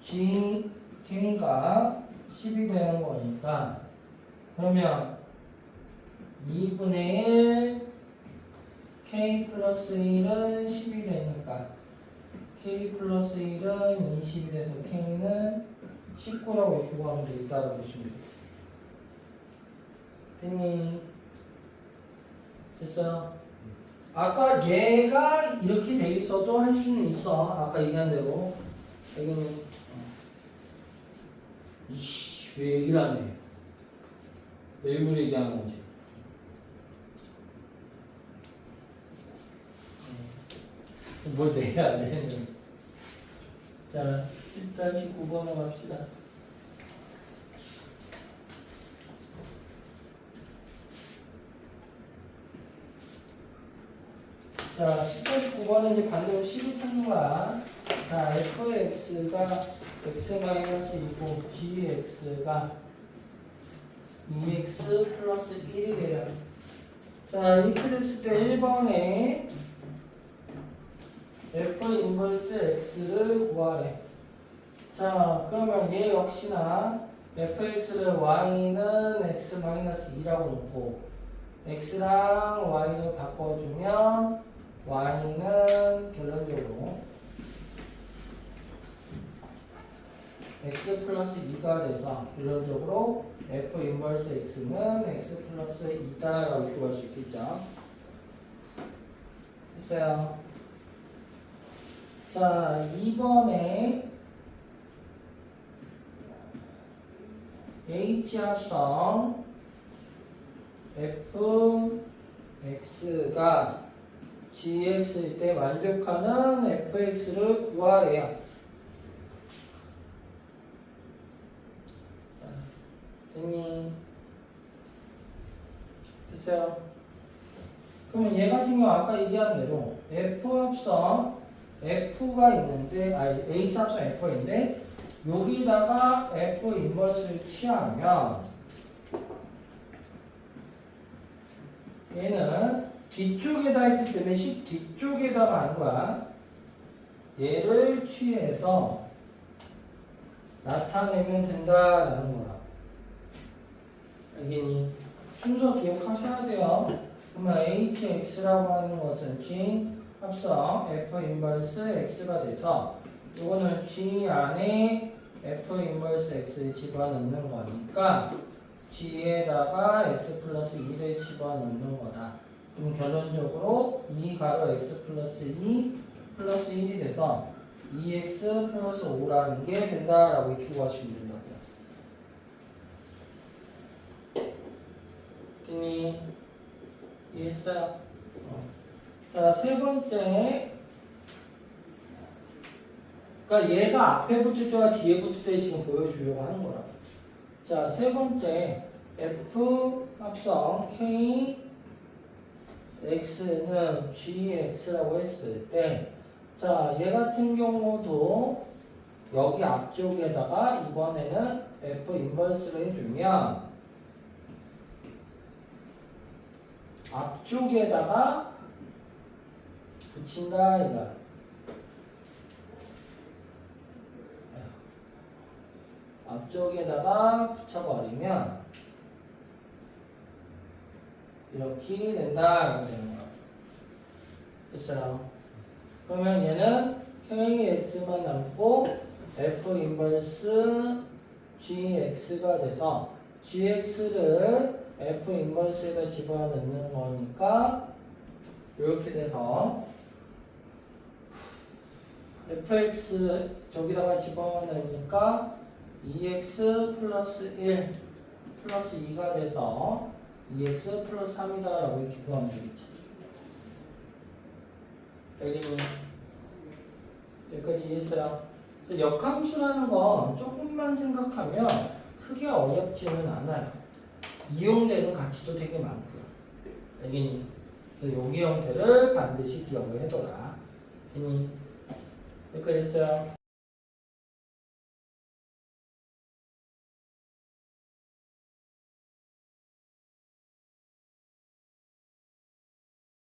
G, K가 10이 되는 거니까 그러면 2분의 1 K 플러스 1은 10이 되니까 K 플러스 1은 20이 돼서 K는 19라고 이렇게 구하면 되겠다라고 보시면 되겠다. 됐니? 됐어요? 아까 얘가 이렇게 돼 있어도 할 수는 있어. 아까 얘기한 대로. 여기는 이씨 왜 얘기를 안 해? 왜 일부러 얘기하는 거지? 뭘 내야 돼? 자, 10-19번으로 갑시다. 자, 10-19번은 이제 반대로 10을 찾는 거야. 자, fx가 x-2고 gx가 2x 플러스 1이 돼요. 자, 이렇게 됐을 때 1번에 f 인버스 x를 구하래. 자, 그러면 얘 역시나 fx를 y는 x-2라고 놓고 x랑 y를 바꿔주면 y는 결론적으로 x 플러스 2가 돼서 결론적으로 f 인버스 x는 x 플러스 2다라고 이렇게 볼 수 있겠죠. 됐어요. 자, 2번에 h 합성 fx가 gx일 때 만족하는 fx를 구하래요. 됐니? 됐어요? 그러면 얘 같은 경우 아까 얘기한 대로 f 합성 f가 있는데 h 합성 f인데 여기다가 f 인버스를 취하면 얘는 뒤쪽에다 했기 때문에 10 뒤쪽에다가 한 거야. 얘를 취해서 나타내면 된다라는 거야. 알겠니? 순서 기억하셔야 돼요. 그러면 hx라고 하는 것은 g 합성 f 인버스 x가 돼서 이거는 g 안에 f 인버스 x를 집어넣는 거니까 g에다가 x 플러스 2를 집어넣는 거다. 그럼 결론적으로 2 가로 x 플러스 2 플러스 1이 돼서 2x 플러스 5라는 게 된다라고 이렇게 구하시면 된다고요. 됐니? 이해했어요? 자, 세 번째. 그러니까 얘가 앞에 붙을 때와 뒤에 붙을 때 지금 보여주려고 하는 거라. 자, 세 번째. f 합성 k x는 gx라고 했을 때, 자, 얘 같은 경우도 여기 앞쪽에다가 이번에는 f 인버스를 해주면 앞쪽에다가 붙인다 이거. 앞쪽에다가 붙여버리면 이렇게 된다. 되는 거야. 됐어요? 그러면 얘는 kx만 남고 f 인버스 gx가 돼서 gx를 f 인버스에다 집어넣는 거니까 이렇게 돼서 fx 저기다가 집어넣으니까 2x 플러스 1 플러스 2가 돼서 2x 플러스 3이다 라고 이렇게 구하면 되겠죠. 여기까지 이해했어요? 역함수라는 건 조금만 생각하면 크게 어렵지는 않아요. 이용되는 가치도 되게 많고요. 알겠니? 여기 형태를 반드시 기억을 해둬라. 알겠니? 여기까지 했어요.